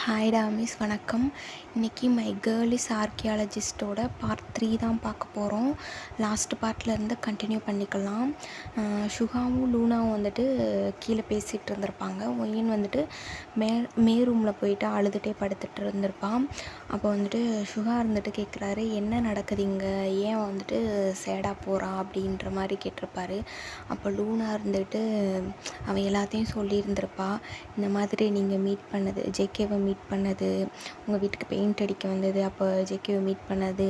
ஹாய்டா miss, வணக்கம். இன்றைக்கி my girl is ஆர்கியாலஜிஸ்ட்டோட part 3 தான் பார்க்க போகிறோம். லாஸ்ட் பார்ட்லேருந்து கண்டினியூ பண்ணிக்கலாம். சுகாவும் லூனாவும் வந்துட்டு கீழே பேசிகிட்டு இருந்திருப்பாங்க. ஒயின் வந்துட்டு மே ரூமில் போயிட்டு அழுதுகிட்டே படுத்துட்டு இருந்திருப்பான். அப்போ வந்துட்டு சுகா இருந்துட்டு கேட்குறாரு, என்ன நடக்குது இங்கே, ஏன் வந்துட்டு சேடாக போகிறா அப்படின்ற மாதிரி கேட்டிருப்பாரு. அப்போ லூனா இருந்துட்டு அவன் எல்லாத்தையும் சொல்லியிருந்திருப்பா. இந்த மாதிரி நீங்கள் மீட் பண்ணது, ஜேகேவை மீட் பண்ணது, உங்கள் வீட்டுக்கு பெயிண்ட் அடிக்க வந்தது, அப்போ ஜேகேவை மீட் பண்ணது,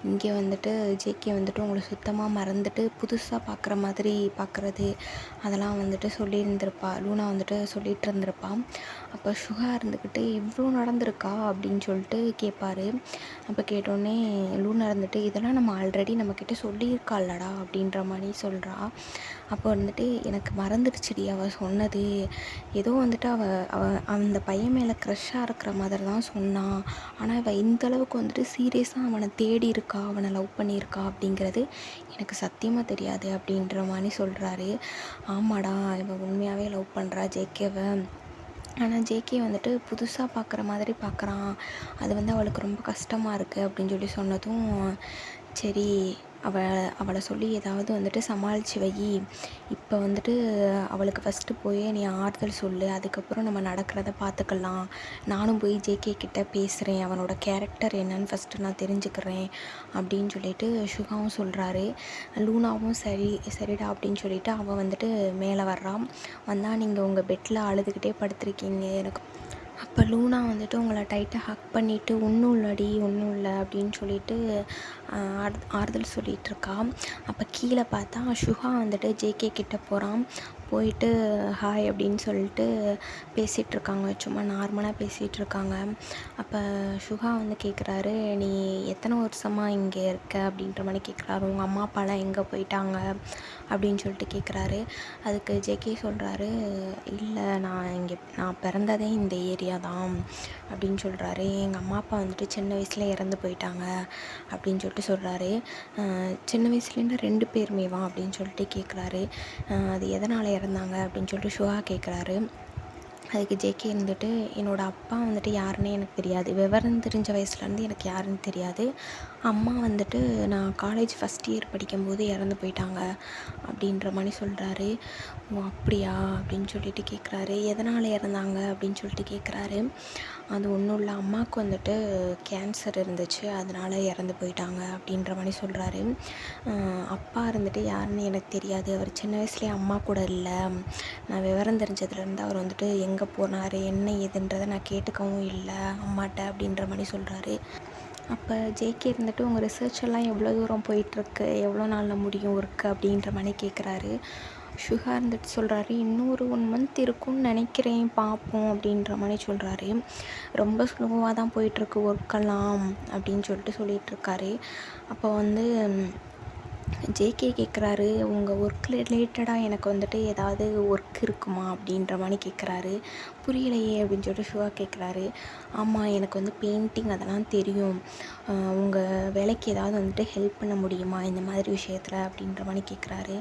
இங்கே வந்துட்டு ஜேகே வந்துட்டு உங்களை சுத்தமாக மறந்துட்டு புதுசாக பார்க்குற மாதிரி பார்க்குறது, அதெல்லாம் வந்துட்டு சொல்லியிருந்திருப்பா. லூனா வந்துட்டு சொல்லிகிட்டு இருந்திருப்பான். அப்போ சுகா இருந்துக்கிட்டு இவ்வளோ நடந்திருக்கா அப்படின்னு சொல்லிட்டு கேட்பாரு. அப்போ கேட்டோடனே லூனா இருந்துட்டு இதெல்லாம் நம்ம ஆல்ரெடி நம்மக்கிட்ட சொல்லியிருக்காளடா அப்படின்ற மாதிரி சொல்கிறா. அப்போ வந்துட்டு எனக்கு மறந்துடுச்சுடி அவள் சொன்னது, ஏதோ வந்துட்டு அவள் அந்த பையன் மேலே க்ரஷ்ஷாக இருக்கிற மாதிரி தான் சொன்னான். ஆனால் அவள் இந்தளவுக்கு வந்துட்டு சீரியஸாக அவனை தேடி இருக்கா, அவனை லவ் பண்ணியிருக்கா அப்படிங்கிறது எனக்கு சத்தியமாக தெரியாது அப்படின்ற மாதிரி சொல்கிறாரு. ஆமாடா, இவள் உண்மையாகவே லவ் பண்ணுறா ஜேகேவை. ஆனால் ஜேகே வந்துட்டு புதுசாக பார்க்குற மாதிரி பார்க்குறான். அது வந்து அவளுக்கு ரொம்ப கஷ்டமாக இருக்குது அப்படின்னு சொல்லி சொன்னதும், சரி அவளை சொல்லி ஏதாவது வந்துட்டு சமாளித்து வை. இப்போ வந்துட்டு அவளுக்கு ஃபஸ்ட்டு போய் நீ ஆறுதல் சொல்லு, அதுக்கப்புறம் நம்ம நடக்கிறத பார்த்துக்கலாம். நானும் போய் ஜேகே கிட்டே பேசுகிறேன், அவனோட கேரக்டர் என்னன்னு ஃபஸ்ட்டு நான் தெரிஞ்சுக்கிறேன் அப்படின்னு சொல்லிட்டு சுகாவும் சொல்கிறாரு. லூனாவும் சரிடா அப்படின்னு சொல்லிட்டு அவள் வந்துட்டு மேலே வர்றான். வந்தால் நீங்கள் உங்கள் பெட்டில் அழுதுகிட்டே படுத்திருக்கீங்க எனக்கு. அப்போ லூனா வந்துட்டு உங்களை டைட்டாக ஹக் பண்ணிவிட்டு ஒன்றும் இல்லை அப்படின்னு சொல்லிட்டு ஆறுதல் சொல்லிகிட்ருக்கா. அப்போ கீழே பார்த்தா சுகா வந்துட்டு ஜேகே கிட்டே போகிறான். போயிட்டு ஹாய் அப்படின்னு சொல்லிட்டு பேசிகிட்ருக்காங்க, சும்மா நார்மலாக பேசிகிட்ருக்காங்க. அப்போ சுகா வந்து கேட்குறாரு, நீ எத்தனை வருஷமாக இங்கே இருக்க அப்படின்ற மாதிரி கேட்குறாரு. உங்கள் அம்மா அப்பாலாம் எங்கே போயிட்டாங்க அப்படின்னு சொல்லிட்டு கேட்குறாரு. அதுக்கு ஜேகே சொல்கிறாரு, இல்லை நான் பிறந்ததே இந்த ஏரியா தான் அப்படின்னு சொல்கிறாரு. எங்கள் அம்மா அப்பா வந்துட்டு சின்ன வயசில் இறந்து போயிட்டாங்க அப்படின்னு சொல்லிட்டு சொல்கிறாரு. சின்ன வயசுலேருந்து 2 பேருமேவா அப்படின்னு சொல்லிட்டு கேட்குறாரு. அது எதனால் இறந்தாங்க அப்படின்னு சொல்லிட்டு சுகா கேட்குறாரு. அதுக்கு ஜேகே இருந்துட்டு, என்னோடய அப்பா வந்துட்டு யாருன்னே எனக்கு தெரியாது, விவரம் தெரிஞ்ச வயசுலேருந்து எனக்கு யாருன்னு தெரியாது. அம்மா வந்துட்டு நான் காலேஜ் ஃபஸ்ட் இயர் படிக்கும்போது இறந்து போயிட்டாங்க அப்படின்ற மாதிரி சொல்கிறாரு. ஓ அப்படியா அப்படின்னு சொல்லிட்டு கேட்குறாரு. எதனால் இறந்தாங்க அப்படின்னு சொல்லிட்டு கேட்குறாரு. அது ஒன்றும் இல்லை, அம்மாவுக்கு வந்துட்டு கேன்சர் இருந்துச்சு, அதனால் இறந்து போயிட்டாங்க அப்படின்ற மாதிரி சொல்கிறாரு. அப்பா இருந்துட்டு யாருன்னு எனக்கு தெரியாது, அவர் சின்ன வயசுலேயே அம்மா கூட இல்லை, நான் விவரம் தெரிஞ்சதுலேருந்து அவர் வந்துட்டு எங்கே போனார் என்ன ஏதுன்றதை நான் கேட்டுக்கவும் இல்லை அம்மாட்ட அப்படின்ற மாதிரி சொல்கிறாரு. அப்போ ஜேகே இருந்துட்டு உங்கள் ரிசர்ச் எல்லாம் எவ்வளோ தூரம் போயிட்டுருக்கு, எவ்வளோ நாளில் முடியும் ஒர்க்கு அப்படின்ற மாதிரி கேட்குறாரு. சுகா இருந்துட்டு சொல்கிறாரு, இன்னொரு 1 மந்த் இருக்கும்னு நினைக்கிறேன், பார்ப்போம் அப்படின்ற மாதிரி சொல்கிறாரு. ரொம்ப ஸ்லோவாக தான் போயிட்டுருக்கு ஒர்க்கெல்லாம் அப்படின்னு சொல்லிட்டு சொல்லிகிட்ருக்காரு. அப்போ வந்து ஜேகே கேட்குறாரு, உங்கள் ஒர்க் ரிலேட்டடாக எனக்கு வந்துட்டு ஏதாவது ஒர்க் இருக்குமா அப்படின்ற மாதிரி கேட்குறாரு. புரியலையே அப்படின்னு சொல்லிட்டு சுகா கேட்குறாரு. ஆமாம், எனக்கு வந்து பெயிண்டிங் அதெல்லாம் தெரியும், உங்கள் வேலைக்கு ஏதாவது வந்துட்டு ஹெல்ப் பண்ண முடியுமா இந்த மாதிரி விஷயத்தில் அப்படின்ற மாதிரி கேட்குறாரு.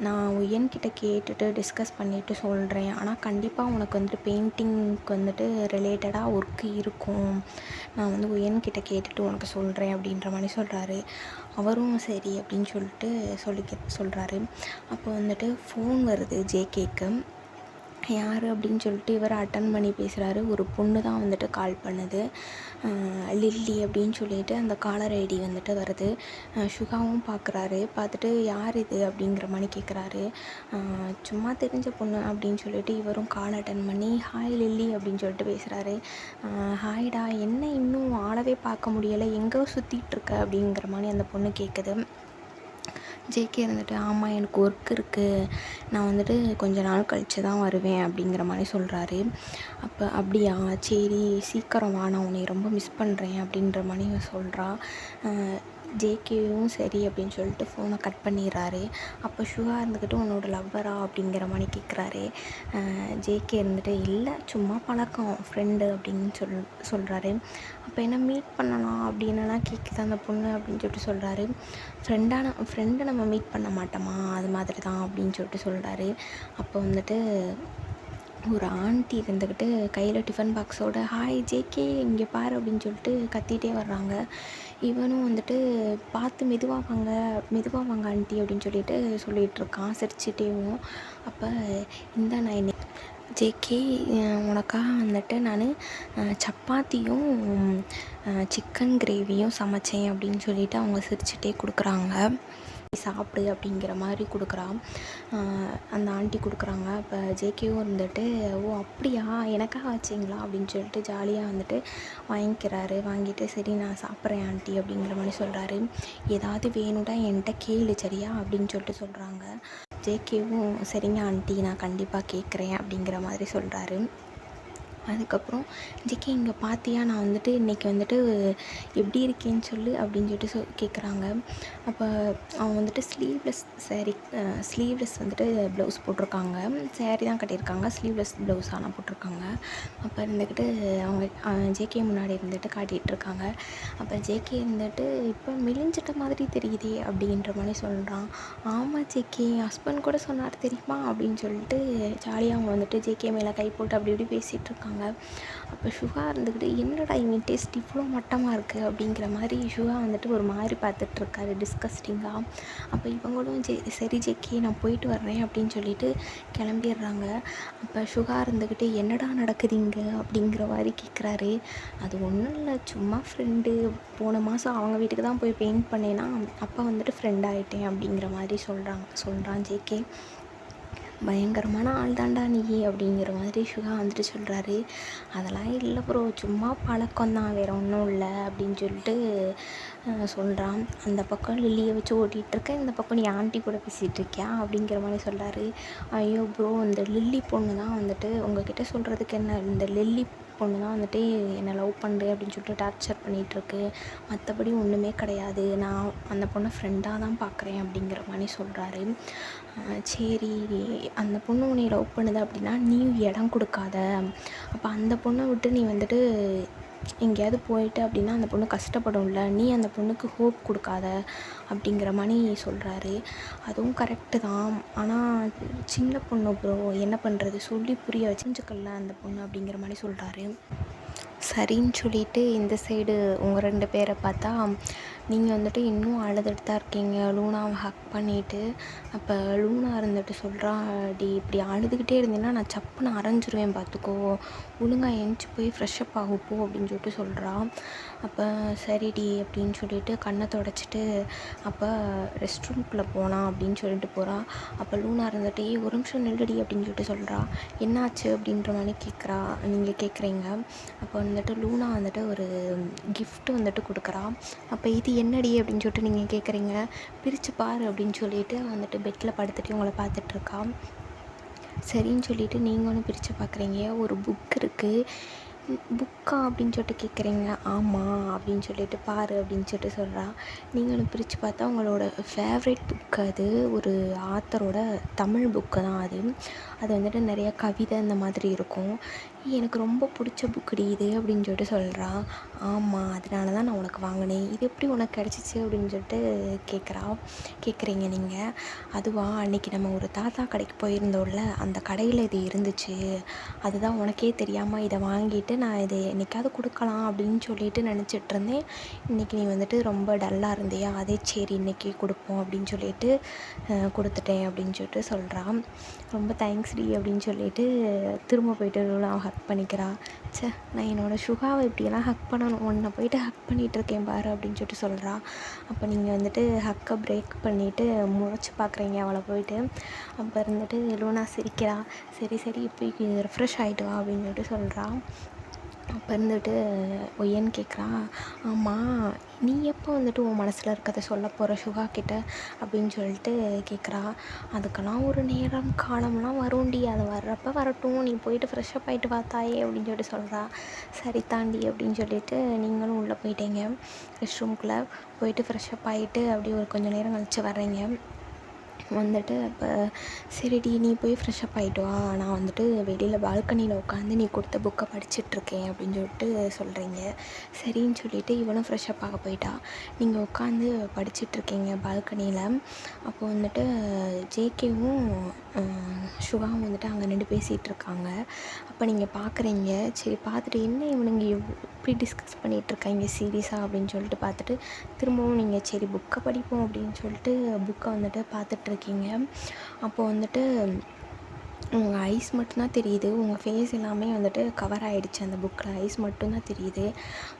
நான் உயன்கிட்ட கேட்டுட்டு டிஸ்கஸ் பண்ணிவிட்டு சொல்கிறேன், ஆனால் கண்டிப்பாக உனக்கு வந்துட்டு பெயிண்டிங்க்கு வந்துட்டு ரிலேட்டடாக ஒர்க்கு இருக்கும், நான் வந்து உயன்கிட்ட கேட்டுட்டு உனக்கு சொல்கிறேன் அப்படின்ற மாதிரி சொல்கிறாரு. அவரும் சரி அப்படின்னு சொல்லிட்டு சொல்கிறாரு. அப்போ வந்துட்டு ஃபோன் வருது ஜேகேக்கு. யார் அப்படின்னு சொல்லிட்டு இவர் அட்டன் பண்ணி பேசுகிறாரு. ஒரு பொண்ணு தான் வந்துட்டு கால் பண்ணுது, லில்லி அப்படின்னு சொல்லிட்டு அந்த காலர் ஐடி வந்துட்டு வருது. சுகாவும் பார்க்குறாரு. பார்த்துட்டு யார் இது அப்படிங்கிற மாதிரி கேட்குறாரு. சும்மா தெரிஞ்ச பொண்ணு அப்படின்னு சொல்லிட்டு இவரும் கால் அட்டன் பண்ணி ஹாய் லில்லி அப்படின்னு சொல்லிட்டு பேசுகிறாரு. ஹாய்டா, என்ன இன்னும் ஆளவே பார்க்க முடியலை, எங்கே சுற்றிட்டுருக்க அப்படிங்கிற மாதிரி அந்த பொண்ணு கேட்குது. ஜேகே இருந்துட்டு, ஆமாம் எனக்கு ஒர்க் இருக்குது, நான் வந்துட்டு கொஞ்ச நாள் கழித்து தான் வருவேன் அப்படிங்கிற மாதிரி சொல்கிறாரு. அப்போ அப்படியா, சரி சீக்கிரம் வா, நான் உன்னை ரொம்ப மிஸ் பண்ணுறேன் அப்படின்ற மாதிரி சொல்கிறா. ஜேகேவும் சரி அப்படின்னு சொல்லிட்டு ஃபோனை கட் பண்ணிடுறாரு. அப்போ சுகா இருந்துக்கிட்டு உன்னோட லவ்வரா அப்படிங்கிற மாதிரி கேட்குறாரு. ஜேகே இருந்துட்டு இல்லை சும்மா பழக்கம் ஃப்ரெண்டு அப்படின்னு சொல்கிறாரு. அப்போ என்ன மீட் பண்ணலாம் அப்படின்னுலாம் கேட்குது அந்த பொண்ணு அப்படின்னு சொல்லிட்டு சொல்கிறாரு. ஃப்ரெண்டை நம்ம மீட் பண்ண மாட்டோமா, அது மாதிரி தான் அப்படின்னு சொல்லிட்டு சொல்கிறாரு. அப்போ வந்துட்டு ஒரு ஆண்டி இருந்துக்கிட்டு கையில் டிஃபன் பாக்ஸோட ஹாய் ஜேகே இங்கே பாரு அப்படின்னு சொல்லிட்டு கத்திகிட்டே வர்றாங்க. இவனும் வந்துட்டு பார்த்து மெதுவாக வாங்க ஆண்டி அப்படின்னு சொல்லிட்டு சொல்லிகிட்ருக்கான் சிரிச்சிட்டேவும். அப்போ இந்த நான் ஜேகே உனக்காக வந்துட்டு நான் சப்பாத்தியும் சிக்கன் கிரேவியும் சமைச்சேன் அப்படின்னு சொல்லிட்டு அவங்க சிரிச்சிட்டே கொடுக்குறாங்க. சாப்பிடு அப்படிங்கிற மாதிரி கொடுக்குறான். அந்த ஆண்டி கொடுக்குறாங்க. அப்போ ஜேகேவும் இருந்துட்டு ஓ அப்படியா எனக்காக வச்சிங்களா அப்படின்னு சொல்லிட்டு ஜாலியாக வந்துட்டு வாங்கிக்கிறாரு. வாங்கிட்டு சரி நான் சாப்பிட்றேன் ஆண்டி அப்படிங்கிற மாதிரி சொல்கிறாரு. ஏதாவது வேணும்னா என்கிட்ட கேளு சரியா அப்படின்னு சொல்லிட்டு சொல்கிறாங்க. ஜேகேவும் சரிங்க ஆண்டி நான் கண்டிப்பாக கேட்குறேன் அப்படிங்கிற மாதிரி சொல்கிறாரு. அதுக்கப்புறம் ஜேகே இங்கே பார்த்தியா நான் வந்துட்டு இன்றைக்கி வந்துட்டு எப்படி இருக்கேன்னு சொல்லு அப்படின்னு சொல்லிட்டு கேட்குறாங்க. அப்போ அவன் வந்துட்டு ஸ்லீவ்லெஸ் வந்துட்டு ப்ளவுஸ் போட்டிருக்காங்க. சேரீ தான் கட்டியிருக்காங்க, ஸ்லீவ்லெஸ் ப்ளவுஸ் ஆனால் போட்டிருக்காங்க. அப்போ இருந்துக்கிட்டு அவங்க ஜேகே முன்னாடி இருந்துட்டு காட்டிகிட்ருக்காங்க. அப்போ ஜேகே இருந்துட்டு இப்போ மெலிஞ்சிட்ட மாதிரி தெரியுதே அப்படின்ற மாதிரி சொல்கிறான். ஆமாம் ஜேகே என் ஹஸ்பண்ட் கூட சொன்னார் தெரியுமா அப்படின்னு சொல்லிட்டு ஜாலியாக அவங்க வந்துட்டு ஜேகே மேலே கை போட்டு அப்படி இப்படி பேசிகிட்டு இருக்காங்க. அப்போ சுகா இருந்துக்கிட்டு என்னடா இவன் டேஸ்ட் இவ்வளோ மட்டமாக இருக்குது அப்படிங்கிற மாதிரி சுகா வந்துட்டு ஒரு மாதிரி பார்த்துட்ருக்காரு டிஸ்கஸ்டிங்காக. அப்போ இவங்களும் சரி ஜேகே நான் போயிட்டு வர்றேன் அப்படின்னு சொல்லிட்டு கிளம்பிடுறாங்க. அப்போ சுகா இருந்துக்கிட்டு என்னடா நடக்குது இங்கே அப்படிங்கிற மாதிரி கேட்குறாரு. அது ஒன்றும் இல்லை, சும்மா ஃப்ரெண்டு, போன மாதம் அவங்க வீட்டுக்கு தான் போய் பெயிண்ட் பண்ணேன்னா அப்போ வந்துட்டு ஃப்ரெண்ட் ஆகிட்டேன் அப்படிங்கிற மாதிரி சொல்கிறான் ஜேகே. பயங்கரமான ஆள் தாண்டா நீ அப்படிங்கிற மாதிரி சுகா வந்துட்டு சொல்கிறாரு. அதெல்லாம் இல்லை ப்ரோ, சும்மா பழக்கம்தான், வேறு ஒன்றும் இல்லை அப்படின்னு சொல்லிட்டு சொல்கிறான். அந்த பக்கம் லில்லியை வச்சு ஓட்டிகிட்ருக்க, இந்த பக்கம் நீ ஆண்டி கூட பேசிகிட்ருக்கியா அப்படிங்கிற மாதிரி சொல்கிறாரு. ஐயோ ப்ரோ, இந்த லில்லி பொண்ணு தான் வந்துட்டு உங்ககிட்ட சொல்கிறதுக்கு என்ன, இந்த லில்லி பொண்ணு தான் வந்துட்டு என்னை லவ் பண்ணுறேன் அப்படின்னு சொல்லிட்டு டார்ச்சர் பண்ணிகிட்ருக்கு, மற்றபடி ஒன்றுமே கிடையாது, நான் அந்த பொண்ணை ஃப்ரெண்டாக தான் பார்க்குறேன் அப்படிங்கிற மாதிரி சொல்கிறாரு. சரி அந்த பொண்ணு உன்னை லவ் பண்ணுது அப்படின்னா நீ இடம் கொடுக்காத, அப்போ அந்த பொண்ணை விட்டு நீ வந்துட்டு எங்கேயாவது போயிட்டு அப்படின்னா அந்த பொண்ணு கஷ்டப்படும்ல, நீ அந்த பொண்ணுக்கு ஹோப் கொடுக்காத அப்படிங்கிற மாதிரி சொல்கிறாரு. அதுவும் கரெக்டு தான், ஆனால் சின்ன பொண்ணு ப்ரோ, என்ன பண்ணுறது, சொல்லி புரிய வச்சுக்கல அந்த பொண்ணு அப்படிங்கிற மாதிரி சொல்கிறாரு. சரின்னு சொல்லிட்டு இந்த சைடு உங்கள் 2 பேரை பார்த்தா நீங்கள் வந்துட்டு இன்னும் அழுதுட்டு தான் இருக்கீங்க, லூனாவை ஹக் பண்ணிவிட்டு. அப்போ லூனா இருந்துட்டு சொல்கிறா, டி இப்படி அழுதுகிட்டே இருந்தீங்கன்னா நான் சப்புன்னு அரைஞ்சிருவேன் பார்த்துக்கோ, ஒழுங்காக எழுந்துச்சி போய் ஃப்ரெஷ்ஷப் ஆகுப்போ அப்படின்னு சொல்லிட்டு சொல்கிறா. அப்போ சரிடி அப்படின்னு சொல்லிட்டு கண்ணை தொடச்சிட்டு அப்போ ரெஸ்ட் ரூம்குள்ளே போகலாம் அப்படின்னு சொல்லிட்டு போகிறா. அப்போ லூனா இருந்துட்டு ஒரு நிமிஷம் நில்லுடி அப்படின்னு சொல்லிட்டு சொல்கிறா. என்னாச்சு அப்படின்ற மாதிரி நீங்கள் கேட்குறீங்க. அப்போ வந்துட்டு லூனா வந்துட்டு ஒரு கிஃப்ட் வந்துட்டு கொடுக்குறா. அப்போ இது என்னடி அப்படின்னு சொல்லிட்டு நீங்கள் கேட்குறீங்க. பிரித்து பாரு அப்படின்னு சொல்லிட்டு வந்துட்டு பெட்டில் படுத்துட்டு உங்களை பார்த்துட்ருக்கா. சரின்னு சொல்லிவிட்டு நீங்களும் பிரித்து பார்க்குறீங்க. ஒரு புக் இருக்குது. புக்கா அப்படின்னு சொல்லிட்டு கேட்குறீங்க. ஆமாம் அப்படின்னு சொல்லிட்டு பாரு அப்படின்னு சொல்லிட்டு சொல்கிறா. நீங்களும் பிரித்து பார்த்தா உங்களோட ஃபேவரட் புக்கு அது, ஒரு ஆத்தரோட தமிழ் புக்கு தான் அது. அது வந்துட்டு நிறையா கவிதை இந்த மாதிரி இருக்கும். எனக்கு ரொம்ப பிடிச்ச புக்குடி இது அப்படின்னு சொல்லிட்டு சொல்கிறா. ஆமாம் அதனால தான் நான் உனக்கு வாங்கினேன், இது எப்படி உனக்கு கிடச்சிச்சு அப்படின்னு சொல்லிட்டு கேட்குறீங்க நீங்கள். அதுவா, அன்றைக்கி நம்ம ஒரு தாத்தா கடைக்கு போயிருந்தோம்ல, அந்த கடையில் இது இருந்துச்சு, அதுதான் உனக்கே தெரியாமல் இதை வாங்கிட்டு நான் இதை என்றைக்காவது கொடுக்கலாம் அப்படின்னு சொல்லிட்டு நினச்சிட்ருந்தேன். இன்றைக்கி நீ வந்துட்டு ரொம்ப டல்லாக இருந்தியா, அதே சரி இன்றைக்கி கொடுப்போம் அப்படின்னு சொல்லிட்டு கொடுத்துட்டேன் அப்படின்னு சொல்லிட்டு சொல்கிறான். ரொம்ப தேங்க்ஸ் டி அப்படின்னு சொல்லிட்டு திரும்ப போயிட்டு நான் ஹக் பண்ணிக்கிறா. நான் என்னோடய சுகாவை இப்படியெல்லாம் ஹக் பண்ணணும், உன்னை போயிட்டு ஹக் பண்ணிகிட்ருக்கேன் பாரு அப்படின்னு சொல்லிட்டு சொல்கிறா. அப்போ நீங்கள் வந்துட்டு ஹக்கை பிரேக் பண்ணிவிட்டு முறைச்சி பார்க்குறீங்க அவளை போயிட்டு. அப்போ இருந்துட்டு லூனா சிரிக்கிறா. சரி இப்போ ரெஃப்ரெஷ் ஆகிட்டு வா அப்படின்னு சொல்லிட்டு சொல்கிறா. அப்போ இருந்துட்டு ஒய்யன்னு கேட்குறா. ஆமாம் நீ எப்போ வந்துட்டு உன் மனசில் இருக்கிறத சொல்ல போகிற சுகா கிட்ட அப்படின்னு சொல்லிட்டு கேட்குறா. அதுக்கெல்லாம் ஒரு நேரம் காலம்லாம் வரும்டி, அது வர்றப்போ வரட்டும், நீ போயிட்டு ஃப்ரெஷ்ஷப் ஆகிட்டு வா தாயே அப்படின்னு சொல்லிட்டு சொல்கிறா. சரி தாண்டி அப்படின்னு சொல்லிட்டு நீங்களும் உள்ளே போயிட்டீங்க. ரெஸ்ட் ரூம்குள்ளே போயிட்டு ஃப்ரெஷ்ஷப் ஆகிட்டு அப்படியே ஒரு கொஞ்சம் நேரம் கழித்து வர்றீங்க. வந்துட்டு அப்போ சரிடி நீ போய் ஃப்ரெஷ்அப் ஆகிட்டு வா, நான் வந்துட்டு வெளியில் பால்கனியில் உட்காந்து நீ கொடுத்த புக்கை படிச்சுட்ருக்கேன் அப்படின்னு சொல்லிட்டு சொல்கிறீங்க. சரின்னு சொல்லிவிட்டு இவனும் ஃப்ரெஷ்அப் ஆக போயிட்டா. நீங்கள் உட்காந்து படிச்சுட்ருக்கீங்க பால்கனியில். அப்போ வந்துட்டு ஜேகேவும் சுகாவும் வந்துட்டு அங்கே நின்று பேசிகிட்ருக்காங்க. அப்போ நீங்கள் பார்க்குறீங்க. சரி பார்த்துட்டு என்ன இவனுங்க இப்படி டிஸ்கஸ் பண்ணிகிட்ருக்காங்க சீரியஸாக அப்படின்னு சொல்லிட்டு பார்த்துட்டு திரும்பவும் நீங்கள் சரி புக்கை படிப்போம் அப்படின்னு சொல்லிட்டு புக்கை வந்துட்டு பார்த்துட்ருக்கீங்க. அப்போது வந்துட்டு உங்கள் ஐஸ் மட்டும்தான் தெரியுது. உங்கள் ஃபேஸ் எல்லாமே வந்துட்டு கவர் ஆகிடுச்சு அந்த புக்கில். ஐஸ் மட்டும்தான் தெரியுது.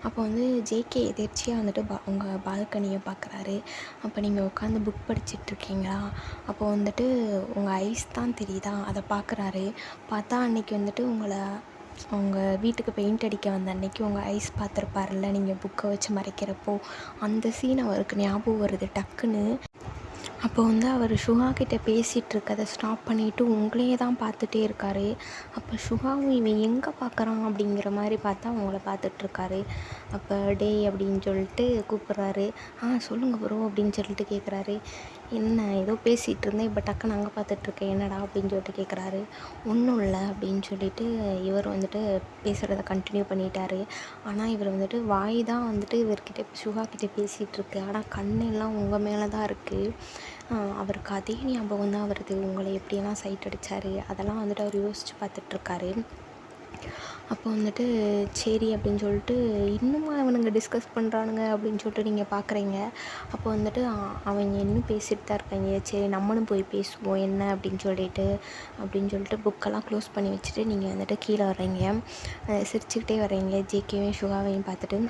அப்போ வந்து ஜேகே எதேர்ச்சியாக வந்துட்டு உங்கள் பால்கனியை பார்க்குறாரு. அப்போ நீங்கள் உட்காந்து புக் படிச்சிட்ருக்கீங்களா? அப்போ வந்துட்டு உங்கள் ஐஸ் தான் தெரியுதா? அதை பார்க்குறாரு. பார்த்தா அன்றைக்கி வந்துட்டு உங்கள் வீட்டுக்கு பெயிண்ட் அடிக்க வந்த அன்றைக்கி உங்கள் ஐஸ் பார்த்துருப்பார்ல, நீங்கள் புக்கை வச்சு மறைக்கிறப்போ அந்த சீன் அவருக்கு ஞாபகம் வருது டக்குன்னு. அப்போ வந்து அவர் சுகா கிட்டே பேசிகிட்ருக்கதை ஸ்டாப் பண்ணிவிட்டு உங்களையே தான் பார்த்துட்டே இருக்கார். அப்போ சுகாவும் இவன் எங்கே பார்க்குறான் அப்படிங்கிற மாதிரி பார்த்தா அவங்கள பார்த்துட்ருக்காரு. அப்போ டேய் அப்படின்னு சொல்லிட்டு கூப்பிட்றாரு. சொல்லுங்கள் ப்ரோ அப்படின்னு சொல்லிட்டு கேட்குறாரு. என்ன ஏதோ பேசிகிட்டு இருந்தேன், இப்போ டக்குன்னு அங்கே பார்த்துட்ருக்கேன் என்னடா அப்படின்னு சொல்லிட்டு கேட்குறாரு. ஒன்றும் இல்லை அப்படின்னு சொல்லிட்டு இவர் வந்துட்டு பேசுகிறத கண்டினியூ பண்ணிட்டாரு. ஆனால் இவர் வந்துட்டு வாய் தான் வந்துட்டு இவர்கிட்ட சுகா கிட்டே பேசிகிட்ருக்கு. ஆனால் கண்ணெல்லாம் உங்கள் மேலே தான் இருக்குது. அவருக்கு அதே ஞாபகம் தான் வருது, உங்களை எப்படியெல்லாம் சைட் அடித்தார் அதெல்லாம் வந்துட்டு அவர் யோசித்து பார்த்துட்ருக்காரு. அப்போ வந்துட்டு சரி அப்படின்னு சொல்லிட்டு இன்னும் அவனுங்க டிஸ்கஸ் பண்ணுறானுங்க அப்படின்னு சொல்லிட்டு நீங்கள் பார்க்குறீங்க. அப்போ வந்துட்டு அவங்க இன்னும் பேசிகிட்டு தான் இருக்காங்க. சரி நம்மளும் போய் பேசுவோம் என்ன அப்படின்னு சொல்லிட்டு புக்கெல்லாம் க்ளோஸ் பண்ணி வச்சுட்டு நீங்கள் வந்துட்டு கீழே வர்றீங்க. சிரிச்சுக்கிட்டே வர்றீங்க ஜேகேவையும் சுகாவையும் பார்த்துட்டு.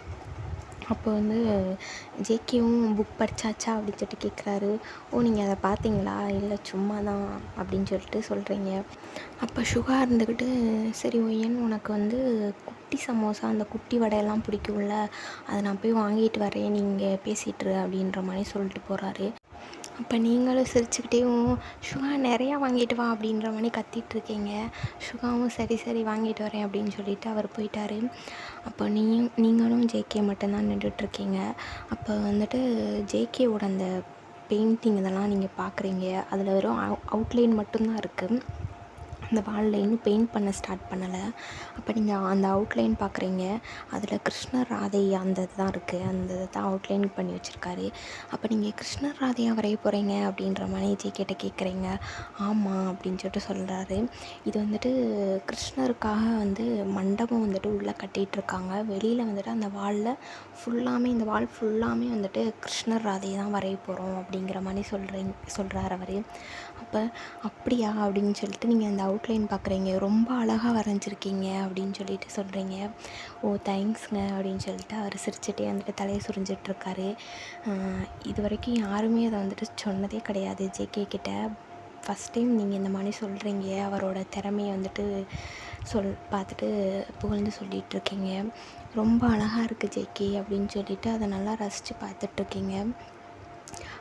அப்போ வந்து ஜேகேவும் புக் படித்தாச்சா அப்படின்னு சொல்லிட்டு கேட்குறாரு. நீங்கள் அதை பார்த்தீங்களா? இல்லை சும்மா தான் அப்படின்னு சொல்லிட்டு சொல்கிறீங்க. அப்போ சுகா இருந்துக்கிட்டு சரி ஒய்யன் உனக்கு வந்து குட்டி சமோசா அந்த குட்டி வடையெல்லாம் பிடிக்கும்ல, அதை நான் போய் வாங்கிட்டு வரேன் நீங்கள் பேசிகிட்டு அப்படின்ற மாதிரி சொல்லிட்டு போகிறாரு. அப்போ நீங்களும் சிரிச்சுக்கிட்டேவும் சுகா நிறையா வாங்கிட்டு வா அப்படின்ற மாதிரி கத்திகிட்ருக்கீங்க. சுகாவும் சரி சரி வாங்கிட்டு வரேன் அப்படின்னு சொல்லிட்டு அவர் போயிட்டார். அப்போ நீங்களும் ஜேகே மட்டும்தான் நின்றுட்டுருக்கீங்க. அப்போ வந்துட்டு ஜேகேவோட அந்த பெயிண்டிங் இதெல்லாம் நீங்கள் பார்க்குறீங்க. அதில் வெறும் அவுட்லைன் மட்டும்தான் இருக்குது. அந்த வாலில் இன்னும் பெயிண்ட் பண்ண ஸ்டார்ட் பண்ணலை. அப்போ நீங்கள் அந்த அவுட்லைன் பார்க்குறீங்க. அதில் கிருஷ்ணர் ராதை அந்த இதுதான் இருக்குது. அந்த இதை தான் அவுட்லைன் பண்ணி வச்சுருக்காரு. அப்போ நீங்கள் கிருஷ்ணர் ராதையாக வரைய போகிறீங்க அப்படின்ற மாதிரி ஜேகேட்ட கேட்குறீங்க. ஆமாம் அப்படின்னு சொல்லிட்டு சொல்கிறாரு. இது வந்துட்டு கிருஷ்ணருக்காக வந்து மண்டபம் வந்துட்டு உள்ளே கட்டிகிட்ருக்காங்க. வெளியில் வந்துட்டு அந்த இந்த வால் ஃபுல்லாமே வந்துட்டு கிருஷ்ணர் ராதையை தான் வரைய போகிறோம் அப்படிங்கிற மாதிரி சொல்கிறார் அவர். அப்போ அப்படியா அப்படின்னு சொல்லிட்டு நீங்கள் அந்த அவுட்லைன் பார்க்குறீங்க. ரொம்ப அழகாக வரைஞ்சிருக்கீங்க அப்படின்னு சொல்லிட்டு சொல்கிறீங்க. தேங்க்ஸ்ங்க அப்படின்னு சொல்லிட்டு அவர் சிரிச்சுட்டே வந்துட்டு தலையை சுரிஞ்சிட்ருக்காரு. இது வரைக்கும் யாருமே அதை வந்துட்டு சொன்னதே கிடையாது ஜேகே கிட்ட. ஃபஸ்ட் டைம் நீங்கள் இந்த மாதிரி சொல்கிறீங்க. அவரோட திறமையை வந்துட்டு பார்த்துட்டு புகழ்ந்து சொல்லிகிட்ருக்கீங்க. ரொம்ப அழகாக இருக்குது ஜேகே அப்படின்னு சொல்லிட்டு அதை நல்லா ரசித்து பார்த்துட்ருக்கீங்க.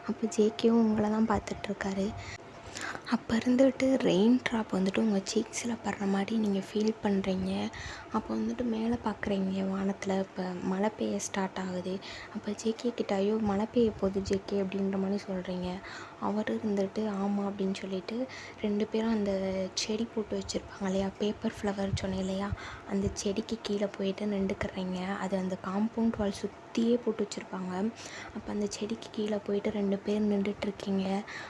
அப்போ ஜேகேவும் உங்களை தான் பார்த்துட்ருக்காரு. அப்போ இருந்துட்டு ரெயின் ட்ராப் வந்துட்டு உங்கள் சீக்ஸில் படுற மாதிரி நீங்கள் ஃபீல் பண்ணுறீங்க. அப்போ வந்துட்டு மேலே பார்க்குறீங்க வானத்தில் இப்போ மழை பெய்ய ஸ்டார்ட் ஆகுது. அப்போ ஜேகே கிட்ட ஐயோ மழை பெய்ய போகுது ஜேகே அப்படின்ற மாதிரி சொல்கிறீங்க. அவர் இருந்துட்டு ஆமாம் அப்படின்னு சொல்லிட்டு 2 பேரும் அந்த செடி போட்டு வச்சுருப்பாங்க இல்லையா, பேப்பர் ஃப்ளவர் சொன்னேன் இல்லையா, அந்த செடிக்கு கீழே போயிட்டு நின்றுக்கிறீங்க. அது அந்த காம்பவுண்ட் வால் சுற்றியே போட்டு வச்சுருப்பாங்க. அப்போ அந்த செடிக்கு கீழே போயிட்டு 2 பேர் நின்றுட்டுருக்கீங்க.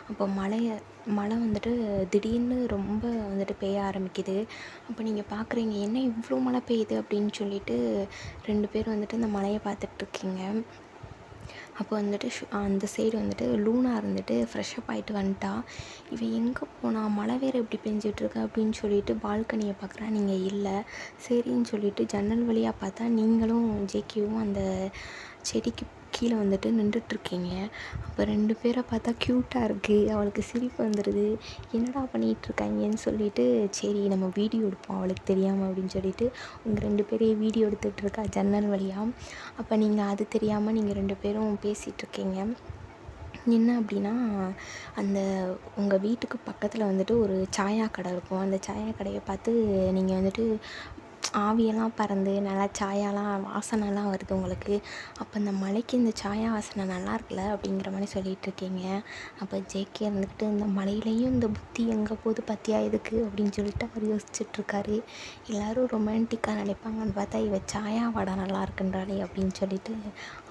அப்போ மழை வந்துட்டு திடீர்னு ரொம்ப வந்துட்டு பெய்ய ஆரம்பிக்குது. அப்போ நீங்கள் பார்க்குறீங்க என்ன இவ்வளோ மழை பெய்யுது அப்படின்னு சொல்லிட்டு 2 பேர் வந்துட்டு அந்த மழையை பார்த்துட்ருக்கீங்க. அப்போ வந்துட்டு அந்த சைடு வந்துட்டு லூனா இருந்துட்டு ஃப்ரெஷ்அப் ஆகிட்டு வந்துட்டா. இவன் எங்கே போனா, மழை வேறு எப்படி பெஞ்சிட்ருக்கு அப்படின்னு சொல்லிட்டு பால்கனியை பார்க்குறா. நீங்கள் இல்லை. சரின்னு சொல்லிட்டு ஜன்னல் வழியாக பார்த்தா நீங்களும் ஜேகேவும் அந்த செடிக்கு கீழே வந்துட்டு நின்றுட்டுருக்கீங்க. அப்போ 2 பேரை பார்த்தா க்யூட்டாக இருக்குது. அவளுக்கு சிரிப்பு வந்துடுது. என்னடா பண்ணிகிட்ருக்காங்கன்னு சொல்லிட்டு சரி நம்ம வீடியோ எடுப்போம் அவளுக்கு தெரியாமல் அப்படின்னு சொல்லிட்டு உங்கள் 2 பேரையும் வீடியோ எடுத்துகிட்ருக்கா ஜன்னல் வழியாக. அப்போ நீங்கள் அது தெரியாமல் நீங்கள் 2 பேரும் பேசிகிட்ருக்கீங்க. என்ன அப்படின்னா அந்த உங்கள் வீட்டுக்கு பக்கத்தில் வந்துட்டு ஒரு சாயா கடை இருக்கும். அந்த சாயா கடையை பார்த்து நீங்கள் வந்துட்டு ஆவியெல்லாம் பறந்து நல்லா சாயாலாம் வாசனைலாம் வருது உங்களுக்கு. அப்போ இந்த மலைக்கு இந்த சாயா வாசனை நல்லா இருக்குல்ல அப்படிங்கிற மாதிரி சொல்லிகிட்ருக்கீங்க. அப்போ ஜேகே இருந்துக்கிட்டு இந்த மலையிலையும் இந்த புத்தி எங்கே போகுது பார்த்தியா இதுக்கு அப்படின்னு சொல்லிட்டு அவர் யோசிச்சுட்ருக்காரு. எல்லோரும் ரொமான்டிக்காக நினைப்பாங்கன்னு பார்த்தா இவ சாயா வடை நல்லா இருக்குன்றாளே அப்படின்னு சொல்லிட்டு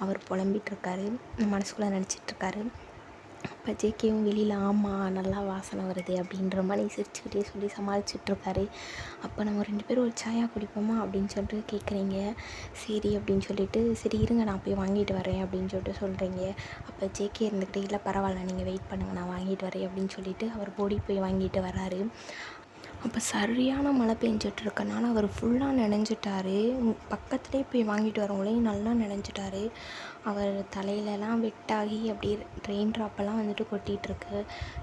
அவர் புலம்பிகிட்ருக்காரு, மனசுக்குள்ளே நினச்சிட்ருக்காரு. அப்போ ஜேகேவும் வெளியில் ஆமாம் நல்லா வாசனை வருது அப்படின்ற மாதிரி சிரிச்சுக்கிட்டே சொல்லி சமாளிச்சிட்ருக்காரு. அப்போ நம்ம 2 பேரும் ஒரு சாயா குடிப்போமா அப்படின்னு சொல்லிட்டு கேட்குறீங்க. சரி அப்படின்னு சொல்லிட்டு, சரி இருங்க நான் போய் வாங்கிட்டு வரேன் அப்படின்னு சொல்லிட்டு சொல்கிறீங்க. அப்போ ஜேகே இருந்துக்கிட்டே இல்லை பரவாயில்ல நீங்கள் வெயிட் பண்ணுங்கள் நான் வாங்கிட்டு வரேன் அப்படின்னு சொல்லிட்டு அவர் ஓடி போய் வாங்கிட்டு வராரு. அப்போ சரியான மழை பெஞ்சிட்ருக்கனால அவர் ஃபுல்லாக நனைஞ்சிட்டாரு. பக்கத்துலேயே போய் வாங்கிட்டு வரவங்களையும் நல்லா நனைஞ்சிட்டாரு. அவர் தலையிலலாம் வெட்டாகி அப்படியே ரெயின் ட்ராப்பெல்லாம் வந்துட்டு கொட்டிகிட்ருக்கு.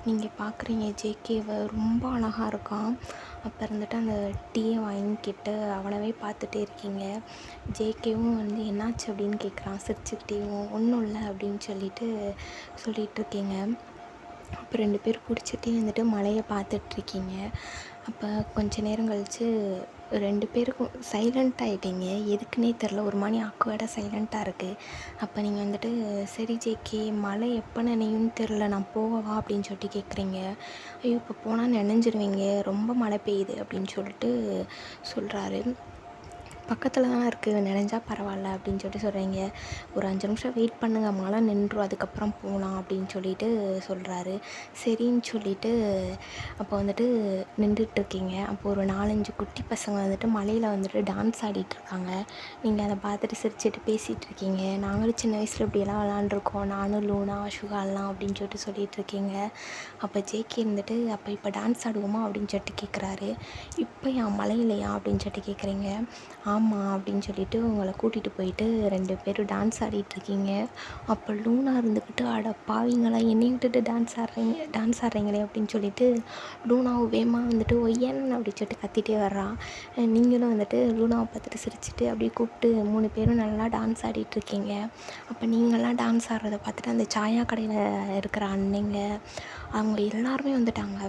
நீங்கள் பார்க்குறீங்க ஜேகேவை ரொம்ப அழகாக இருக்கான். அப்போ இருந்துட்டு அந்த டீயை வாங்கிக்கிட்டு அவனவே பார்த்துட்டே இருக்கீங்க. ஜேகேவும் வந்து என்னாச்சு அப்படின்னு கேட்குறான் சிரிச்சுக்கிட்டேவும். ஒன்றும் இல்லை அப்படின்னு சொல்லிகிட்ருக்கீங்க. அப்போ 2 பேர் குடிச்சிட்டே வந்துட்டு மலையை பார்த்துட்ருக்கீங்க. அப்போ கொஞ்ச நேரம் கழித்து 2 பேருக்கும் சைலண்ட் ஆகிட்டீங்க. எதுக்குன்னே தெரில, ஒரு மாதிரி ஆக்வர்டாக சைலண்ட்டாக இருக்குது. அப்போ நீங்கள் வந்துட்டு சரி ஜேகே மழை எப்போ நனையும்னு தெரில நான் போகவா அப்படின்னு சொல்லிட்டு கேட்குறீங்க. ஐயோ இப்போ போனால் நனைஞ்சிருவீங்க ரொம்ப மழை பெய்யுது அப்படின்னு சொல்லிட்டு சொல்கிறாரு. பக்கத்தில் தான் இருக்குது நனைஞ்சா பரவாயில்ல அப்படின்னு சொல்லிட்டு சொல்கிறீங்க. ஒரு 5 நிமிஷம் வெயிட் பண்ணுங்கள் மழை நின்றும் அதுக்கப்புறம் போகலாம் அப்படின்னு சொல்லிட்டு சொல்கிறாரு. சரின்னு சொல்லிட்டு அப்போ வந்துட்டு நின்றுட்டுருக்கீங்க. அப்போ ஒரு 4-5 குட்டி பசங்க வந்துட்டு மலையில் வந்துட்டு டான்ஸ் ஆடிட்டுருக்காங்க. நீங்கள் அதை பார்த்துட்டு சிரிச்சிட்டு பேசிகிட்ருக்கீங்க. நாங்களும் சின்ன வயசில் இப்படியெல்லாம் விளாண்டுருக்கோம் நானும் லூனா சுகாலாம் அப்படின்னு சொல்லிட்டு சொல்லிகிட்ருக்கீங்க. அப்போ ஜேகே இருந்துட்டு அப்போ இப்போ டான்ஸ் ஆடுவோமா அப்படின்னு சொல்லிட்டு கேட்குறாரு. இப்போ என் மலையிலையா அப்படின்னு சொல்லிட்டு கேட்குறீங்க. ஆமாம் அப்படின்னு சொல்லிட்டு உங்களை கூட்டிகிட்டு போயிட்டு 2 பேரும் டான்ஸ் ஆடிட்டுருக்கீங்க. அப்போ லூனா இருந்துக்கிட்டு அட பாவிங்களா என்னையும் விட்டுட்டு டான்ஸ் ஆடுறீங்களே அப்படின்னு சொல்லிட்டு லூனாவும் வேகமாக வந்துட்டு ஒய்யன் அப்படின்னு சொல்லிட்டு கத்திகிட்டே வர்றா. நீங்களும் வந்துட்டு லூனாவை பார்த்துட்டு சிரிச்சிட்டு அப்படியே கூப்பிட்டு 3 பேரும் நல்லா டான்ஸ் ஆடிட்டுருக்கீங்க. அப்போ நீங்கள்லாம் டான்ஸ் ஆடுறத பார்த்துட்டு அந்த சாயா கடையில் இருக்கிற அன்னைங்க அவங்க எல்லாருமே வந்துட்டாங்க.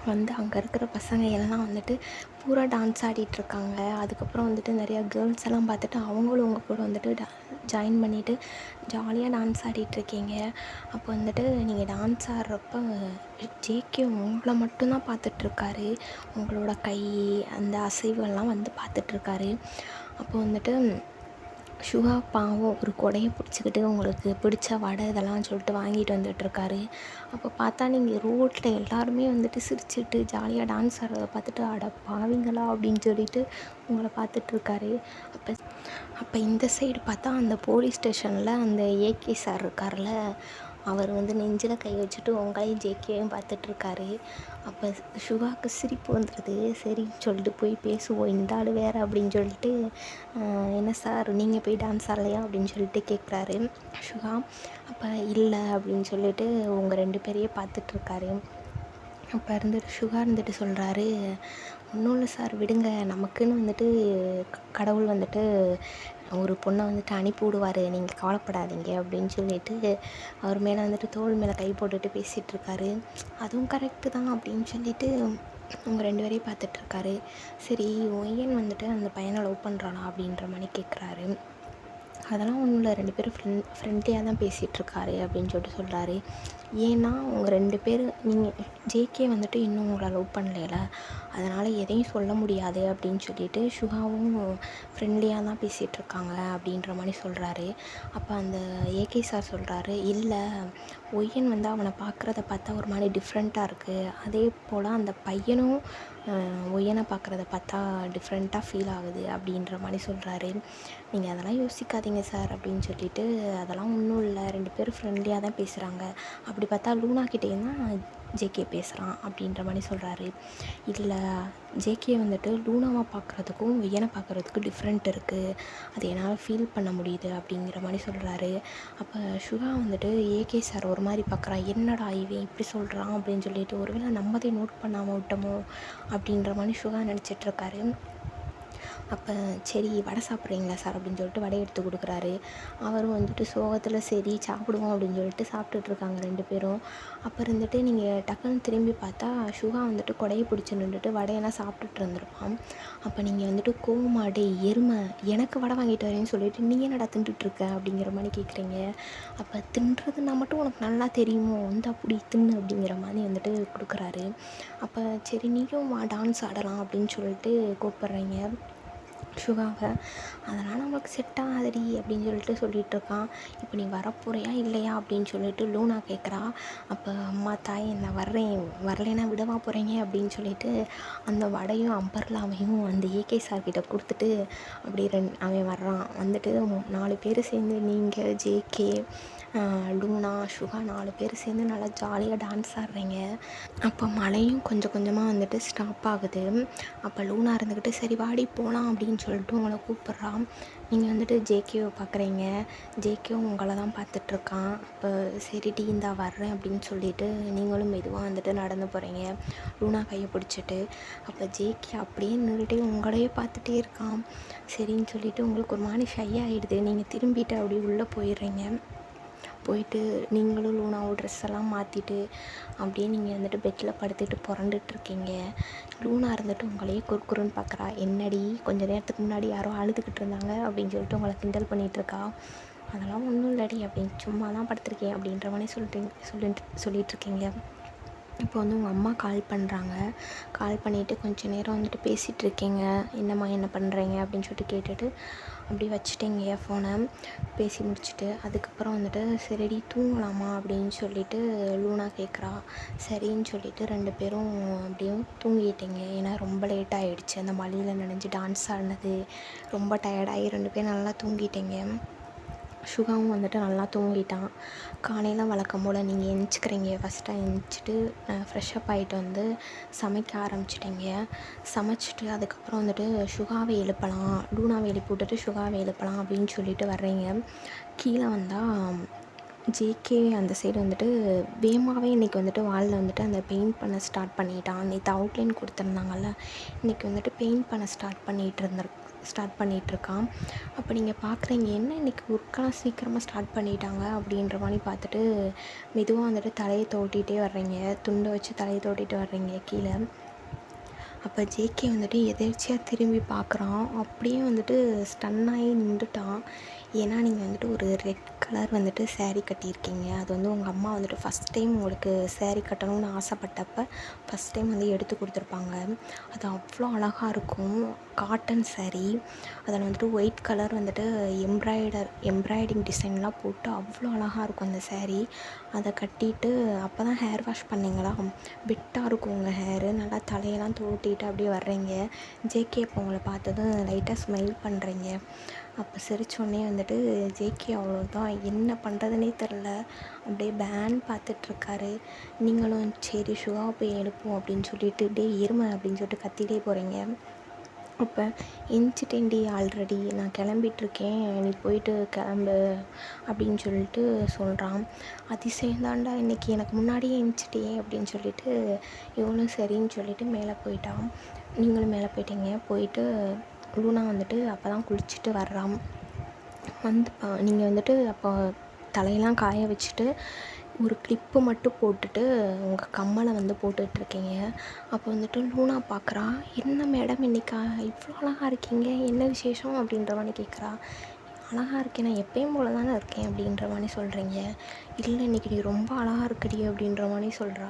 வந்து அங்கே இருக்கிற பசங்க எல்லாம் வந்துட்டு பூரா டான்ஸ் ஆடிட்டுருக்காங்க. அதுக்கப்புறம் வந்துட்டு நிறையா கேர்ள்ஸ் எல்லாம் பார்த்துட்டு அவங்களும் உங்கள் கூட வந்துட்டு ஜாயின் பண்ணிவிட்டு ஜாலியாக டான்ஸ் ஆடிட்டுருக்கீங்க. அப்போ வந்துட்டு நீங்கள் டான்ஸ் ஆடுறப்ப ஜேகே உங்களை மட்டும்தான் பார்த்துட்ருக்காரு. உங்களோட கை அந்த அசைவுகள்லாம் வந்து பார்த்துட்ருக்காரு. அப்போ வந்துட்டு சுகா பாவம் ஒரு கொடையை பிடிச்சிக்கிட்டு உங்களுக்கு பிடிச்ச வடை இதெல்லாம் சொல்லிட்டு வாங்கிட்டு வந்துட்டுருக்காரு. அப்போ பார்த்தா நீங்கள் ரோட்டில் எல்லாருமே வந்துட்டு சிரிச்சுட்டு ஜாலியாக டான்ஸ் ஆடுறத பார்த்துட்டு அட பாவிங்களா அப்படின்னு சொல்லிட்டு உங்களை பார்த்துட்ருக்காரு. அப்போ இந்த சைடு பார்த்தா அந்த போலீஸ் ஸ்டேஷனில் அந்த ஏகே சார் இருக்கார்ல அவர் வந்து நெஞ்சில் கை வச்சுட்டு உங்களையும் ஜேகேயும் பார்த்துட்ருக்காரு. அப்போ சுகாவுக்கு சிரிப்பு வந்துடுது. சரின்னு சொல்லிட்டு போய் பேசுவோம் இந்த ஆள் வேறு அப்படின்னு சொல்லிட்டு என்ன சார் நீங்கள் போய் டான்ஸ் ஆடலையா அப்படின்னு சொல்லிட்டு கேட்குறாரு சுகா. அப்போ இல்லை அப்படின்னு சொல்லிட்டு உங்கள் 2 பேரையே பார்த்துட்ருக்காரு. அப்போ இருந்துட்டு சுகா இருந்துட்டு சொல்கிறாரு ஒன்றும் இல்லை சார் விடுங்க நமக்குன்னு வந்துட்டு கடவுள் வந்துட்டு ஒரு பொண்ணை வந்துட்டு அனுப்பி விடுவார் நீங்கள் கவலைப்படாதீங்க அப்படின்னு சொல்லிட்டு அவர் மேலே வந்துட்டு தோள் மேலே கை போட்டுட்டு பேசிகிட்ருக்காரு. அதுவும் கரெக்டு தான் அப்படின்னு சொல்லிட்டு உங்கள் 2 பேரையும் பார்த்துட்ருக்காரு. சரி ஒய்யன் வந்துட்டு அந்த பையனை லவ் பண்ணுறானா அப்படின்ற மாதிரி கேட்குறாரு. அதெல்லாம் ஒன்றும் இல்லை 2 பேரும் ஃப்ரெண்ட்லியாக தான் பேசிகிட்ருக்காரு அப்படின்னு சொல்லிட்டு சொல்கிறாரு. ஏன்னா உங்கள் 2 பேர் நீங்கள் ஜேகே வந்துட்டு இன்னும் உங்களை லவ் பண்ணலைல அதனால் எதையும் சொல்ல முடியாது அப்படின்னு சொல்லிட்டு சுகாவும் ஃப்ரெண்ட்லியாக தான் பேசிகிட்ருக்காங்க அப்படின்ற மாதிரி சொல்கிறாரு. அப்போ அந்த ஏகே சார் சொல்கிறாரு இல்லை ஒய்யன் வந்து அவனை பார்க்குறத பார்த்தா ஒரு மாதிரி டிஃப்ரெண்ட்டாக இருக்குது. அதே போல் அந்த பையனும் ஒய்யனை பார்க்குறத பார்த்தா டிஃப்ரெண்ட்டாக ஃபீல் ஆகுது அப்படின்ற மாதிரி சொல்கிறாரு. நீங்கள் அதெல்லாம் யோசிக்காதீங்க சார் அப்படின்னு சொல்லிட்டு அதெல்லாம் ஒன்றும் இல்லை 2 பேரும் ஃப்ரெண்ட்லியாக தான் பேசுகிறாங்க. அப்படி பார்த்தா லூனா கிட்டேயும் தான் ஜேகே பேசுகிறான் அப்படின்ற மாதிரி சொல்கிறாரு. இல்லை ஜேகே வந்துட்டு லூனாவை பார்க்குறதுக்கும் ஒய்யனை பார்க்குறதுக்கும் டிஃப்ரெண்ட் இருக்குது. அது என்னால் ஃபீல் பண்ண முடியுது அப்படிங்கிற மாதிரி சொல்கிறாரு. அப்போ சுகா வந்துட்டு ஏகே சார் ஒரு மாதிரி பார்க்குறான். என்னடா இவன் இப்படி சொல்கிறான் அப்படின்னு சொல்லிட்டு ஒருவேளை நம்மதே நோட் பண்ணாமல் விட்டோமோ அப்படின்ற மாதிரி சுகா நினச்சிட்ருக்காரு. அப்போ சரி வடை சாப்பிட்றீங்களா சார் அப்படின்னு சொல்லிட்டு வடை எடுத்து கொடுக்குறாரு. அவரும் வந்துட்டு சோகத்தில் சரி சாப்பிடுவோம் அப்படின்னு சொல்லிட்டு சாப்பிட்டுட்ருக்காங்க 2 பேரும். அப்போ இருந்துட்டு நீங்கள் டக்குன்னு திரும்பி பார்த்தா சுகா வந்துட்டு கொடையை பிடிச்சி நின்றுட்டு வடையெல்லாம் சாப்பிட்டுட்டு இருந்திருப்பான். அப்போ நீங்கள் வந்துட்டு கோவமா டேய் எருமை எனக்கு வடை வாங்கிட்டு வரேன்னு சொல்லிட்டு நீ என்னடா தின்றுட்டுருக்க அப்படிங்கிற மாதிரி கேட்குறீங்க. அப்போ தின்றதுன்னா மட்டும் உனக்கு நல்லா தெரியுமோ வந்து அப்படி தின்னு அப்படிங்கிற மாதிரி வந்துட்டு கொடுக்குறாரு. அப்போ சரி நீயும் வா டான்ஸ் ஆடலாம் அப்படின்னு சொல்லிட்டு கூப்பிட்றீங்க சுகாவை. அதெல்லாம் நம்மளுக்கு செட் ஆகாதடி அப்படின்னு சொல்லிட்டு சொல்லிகிட்ருக்கான். இப்போ நீ வரப்போறியா இல்லையா அப்படின்னு சொல்லிட்டு லூனா கேட்குறா. அப்போ அம்மா தாய் நான் வர்றேன், வரலைன்னா விடவா போகிறீங்க அப்படின்னு சொல்லிட்டு அந்த வடையும் அம்பர்லாவையும் அந்த ஏகே சார்கிட்ட கொடுத்துட்டு அப்படி அவன் வர்றான். வந்துட்டு 4 பேர் சேர்ந்து நீங்கள் ஜேகே லூனா சுகா 4 பேர் சேர்ந்து நல்லா ஜாலியாக டான்ஸ் ஆடுறீங்க. அப்போ மழையும் கொஞ்சம் கொஞ்சமாக வந்துட்டு ஸ்டாப் ஆகுது. அப்போ லூனா இருந்துக்கிட்டு சரி வாடி போகலாம் அப்படின்னு சொல்லிட்டு உங்களை கூப்பிட்றான். நீங்கள் வந்துட்டு ஜேகேவை பார்க்குறீங்க. ஜேகேவும் உங்களை தான் பார்த்துட்ருக்கான். அப்போ சரிடி இந்தா வர்றேன் அப்படின்னு சொல்லிட்டு நீங்களும் மெதுவாக வந்துட்டு நடந்து போகிறீங்க லூனா கையை பிடிச்சிட்டு. அப்போ ஜேகே அப்படியே நின்றுட்டே உங்களையே பார்த்துட்டே இருக்கான். சரின்னு சொல்லிட்டு உங்களுக்கு ஒரு மாதிரி ஷை ஆகிடுது. நீங்கள் திரும்பிட்டு அப்படியே உள்ளே போயிடுறீங்க. போயிட்டு நீங்களும் லூனாவும் ட்ரெஸ் எல்லாம் மாற்றிட்டு அப்படியே நீங்கள் வந்துட்டு பெட்டில் படுத்துட்டு புரண்டுட்ருக்கீங்க. லூனா இருந்துட்டு உங்களையே குறுக்குறுன்னு பார்க்குறா. என்னடி கொஞ்சம் நேரத்துக்கு முன்னாடி யாரோ அழுதுகிட்டு இருந்தாங்க அப்படின்னு சொல்லிட்டு உங்களை கிண்டல் பண்ணிகிட்ருக்கா. அதெல்லாம் ஒன்றும் இல்லடி அப்படின்னு சும்மா தான் படுத்திருக்கேன் அப்படின்ற மாதிரி சொல்லிகிட்ருக்கீங்க. இப்போ வந்து உங்கள் அம்மா கால் பண்ணுறாங்க. கால் பண்ணிவிட்டு கொஞ்சம் நேரம் வந்துட்டு பேசிகிட்டு இருக்கீங்க. என்னம்மா என்ன பண்ணுறீங்க அப்படின்னு சொல்லிட்டு கேட்டுட்டு அப்படி வச்சுட்டீங்க ஃபோனை. பேசி முடிச்சுட்டு அதுக்கப்புறம் வந்துட்டு சரிடி தூங்கலாமா அப்படின்னு சொல்லிட்டு லூனா கேட்குறா. சரின்னு சொல்லிட்டு 2 பேரும் அப்படியே தூங்கிட்டீங்க. ஏன்னா ரொம்ப லேட் ஆகிடுச்சு. அந்த மழையில் நனைஞ்சு டான்ஸ் ஆடினது ரொம்ப டயர்டாகி 2 பேரும் நல்லா தூங்கிட்டீங்க. சுகாவும் வந்துட்டு நல்லா தூங்கிட்டான். காலையில் வழக்கம் போல் நீங்கள் எந்திரிச்சிக்கிறீங்க. ஃபஸ்ட்டாக எந்திரிச்சிட்டு ஃப்ரெஷ்ஷப் ஆகிட்டு வந்து சமைக்க ஆரம்பிச்சிட்டிங்க. சமைச்சிட்டு அதுக்கப்புறம் வந்துட்டு சுகாவை எழுப்பலாம், லூனாவை எழுப்பி விட்டுட்டு சுகாவை எழுப்பலாம் அப்படின்னு சொல்லிட்டு வர்றீங்க. கீழே வந்தால் ஜேகே அந்த சைடு வந்துட்டு வேகமாகவே இன்றைக்கி வந்துட்டு வாலில் வந்துட்டு அந்த பெயிண்ட் பண்ண ஸ்டார்ட் பண்ணிட்டான். நேற்று அவுட்லைன் கொடுத்துருந்தாங்கல்ல, இன்றைக்கி வந்துட்டு பெயிண்ட் பண்ண ஸ்டார்ட் பண்ணிகிட்ருக்கான். அப்போ நீங்கள் பார்க்குறீங்க என்ன இன்றைக்கி ஒர்க்கெல்லாம் சீக்கிரமாக ஸ்டார்ட் பண்ணிட்டாங்க அப்படின்ற மாதிரி பார்த்துட்டு மெதுவாக வந்துட்டு தலையை தோட்டிகிட்டே வர்றீங்க. துண்டை வச்சு தலையை தோட்டிகிட்டு வர்றீங்க கீழே. அப்போ ஜேகே வந்துட்டு எதேர்ச்சியாக திரும்பி பார்க்குறான். அப்படியே வந்துட்டு ஸ்டன்னாகி நின்றுட்டான். ஏன்னா நீங்கள் வந்துட்டு ஒரு ரெட் கலர் வந்துட்டு ஸேரீ கட்டியிருக்கீங்க. அது வந்து உங்கள் அம்மா வந்துட்டு ஃபஸ்ட் டைம் உங்களுக்கு ஸேரீ கட்டணும்னு ஆசைப்பட்டப்ப ஃபஸ்ட் டைம் வந்து எடுத்து கொடுத்துருப்பாங்க. அது அவ்வளோ அழகாக இருக்கும். காட்டன் ஸேரீ. அதில் வந்துட்டு ஒயிட் கலர் வந்துட்டு எம்ப்ராய்டிங் டிசைன்லாம் போட்டு அவ்வளோ அழகாக இருக்கும் அந்த ஸேரீ. அதை கட்டிட்டு அப்போ தான் ஹேர் வாஷ் பண்ணிங்களா, வெட்டாக இருக்கும் உங்கள் ஹேரு. நல்லா தலையெல்லாம் தோட்டிட்டு அப்படியே வர்றீங்க. ஜேகே இப்போ உங்களை பார்த்ததும் லைட்டாக ஸ்மைல் பண்ணுறீங்க. அப்போ சிரித்தோடனே வந்துட்டு ஜேகே அவ்வளோதான் என்ன பண்ணுறதுனே தெரில, அப்படியே பேன் பார்த்துட்ருக்காரு. நீங்களும் சரி சுகா போய் எழுப்போம் அப்படின்னு சொல்லிட்டு டே எருமை அப்படின்னு சொல்லிட்டு கத்திட்டே போகிறீங்க. அப்போ எந்திச்சிட்டேன்டி ஆல்ரெடி நான் கிளம்பிகிட்ருக்கேன், நீ போயிட்டு கிளம்பு அப்படின்னு சொல்லிட்டு சொல்கிறான். அதிசயந்தாண்டா இன்றைக்கி எனக்கு முன்னாடியே எந்திச்சிட்டியே அப்படின்னு சொல்லிட்டு இவனும் சரின்னு சொல்லிட்டு மேலே போயிட்டான். நீங்களும் மேலே போயிட்டீங்க. போயிட்டு லூனா வந்துட்டு அப்போ தான் குளிச்சுட்டு வர்றான். வந்து நீங்கள் வந்துட்டு அப்போ தலையெல்லாம் காய வச்சுட்டு ஒரு கிளிப்பு மட்டும் போட்டுட்டு உங்கள் கம்மலை வந்து போட்டுட்ருக்கீங்க. அப்போ வந்துட்டு லூனா பார்க்குறா. என்ன மேடம் இன்றைக்கா இவ்வளோ அழகாக இருக்கீங்க, என்ன விசேஷம் அப்படின்ற மாதிரி கேட்குறா. அழகாக இருக்கேன், நான் எப்பயும் போல தானே இருக்கேன் அப்படின்ற மாதிரி சொல்கிறீங்க. இல்லை இன்றைக்கி நீ ரொம்ப அழகாக இருக்கடி அப்படின்ற மாதிரி சொல்கிறா.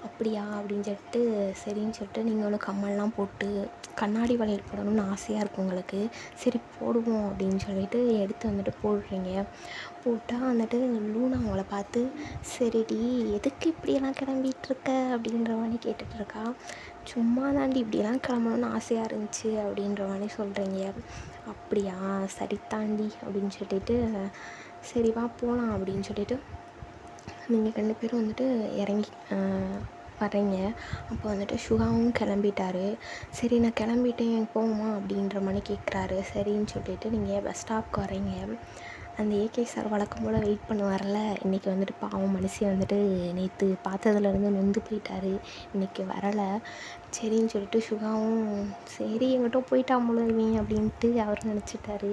அப்படியா அப்படின்னு சொல்லிட்டு சரின்னு சொல்லிட்டு நீங்களும் கம்மல்லாம் போட்டு கண்ணாடி வளையல் போடணும்னு ஆசையாக இருக்கும் உங்களுக்கு. சரி போடுவோம் அப்படின்னு சொல்லிட்டு எடுத்து வந்துட்டு போடுறீங்க. போட்டால் வந்துட்டு லூனா அவங்கள பார்த்து சரிடி எதுக்கு இப்படியெல்லாம் கிளம்பிகிட்ருக்க அப்படின்ற மாதிரி கேட்டுட்ருக்கா. சும்மா தாண்டி இப்படியெல்லாம் கிளம்பணுன்னு ஆசையாக இருந்துச்சு அப்படின்ற மாதிரி சொல்கிறீங்க. அப்படியா சரி தாண்டி அப்படின்னு சொல்லிட்டு சரி வா போகலாம் அப்படின்னு சொல்லிட்டு நீங்கள் 2 பேரும் வந்துட்டு இறங்கி வர்றீங்க. அப்போ வந்துட்டு சுகாவும் கிளம்பிட்டாரு. சரி நான் கிளம்பிட்டேன் போவோமா அப்படின்ற மாதிரி கேட்குறாரு. சரின்னு சொல்லிட்டு நீங்கள் பஸ் ஸ்டாப்க்கு வர்றீங்க. அந்த ஏகே சார் வழக்கம் போல் வெயிட் பண்ணுவார்ல, இன்றைக்கி வந்துட்டு பாவம் மனுஷன் வந்துட்டு நேற்று பார்த்ததுலேருந்து நொந்து போயிட்டார், இன்றைக்கி வரலை. சரின்னு சொல்லிட்டு சுகாவும் சரி எங்கிட்ட போயிட்டான் போல இவன் அப்படின்ட்டு அவர் நினச்சிட்டாரு.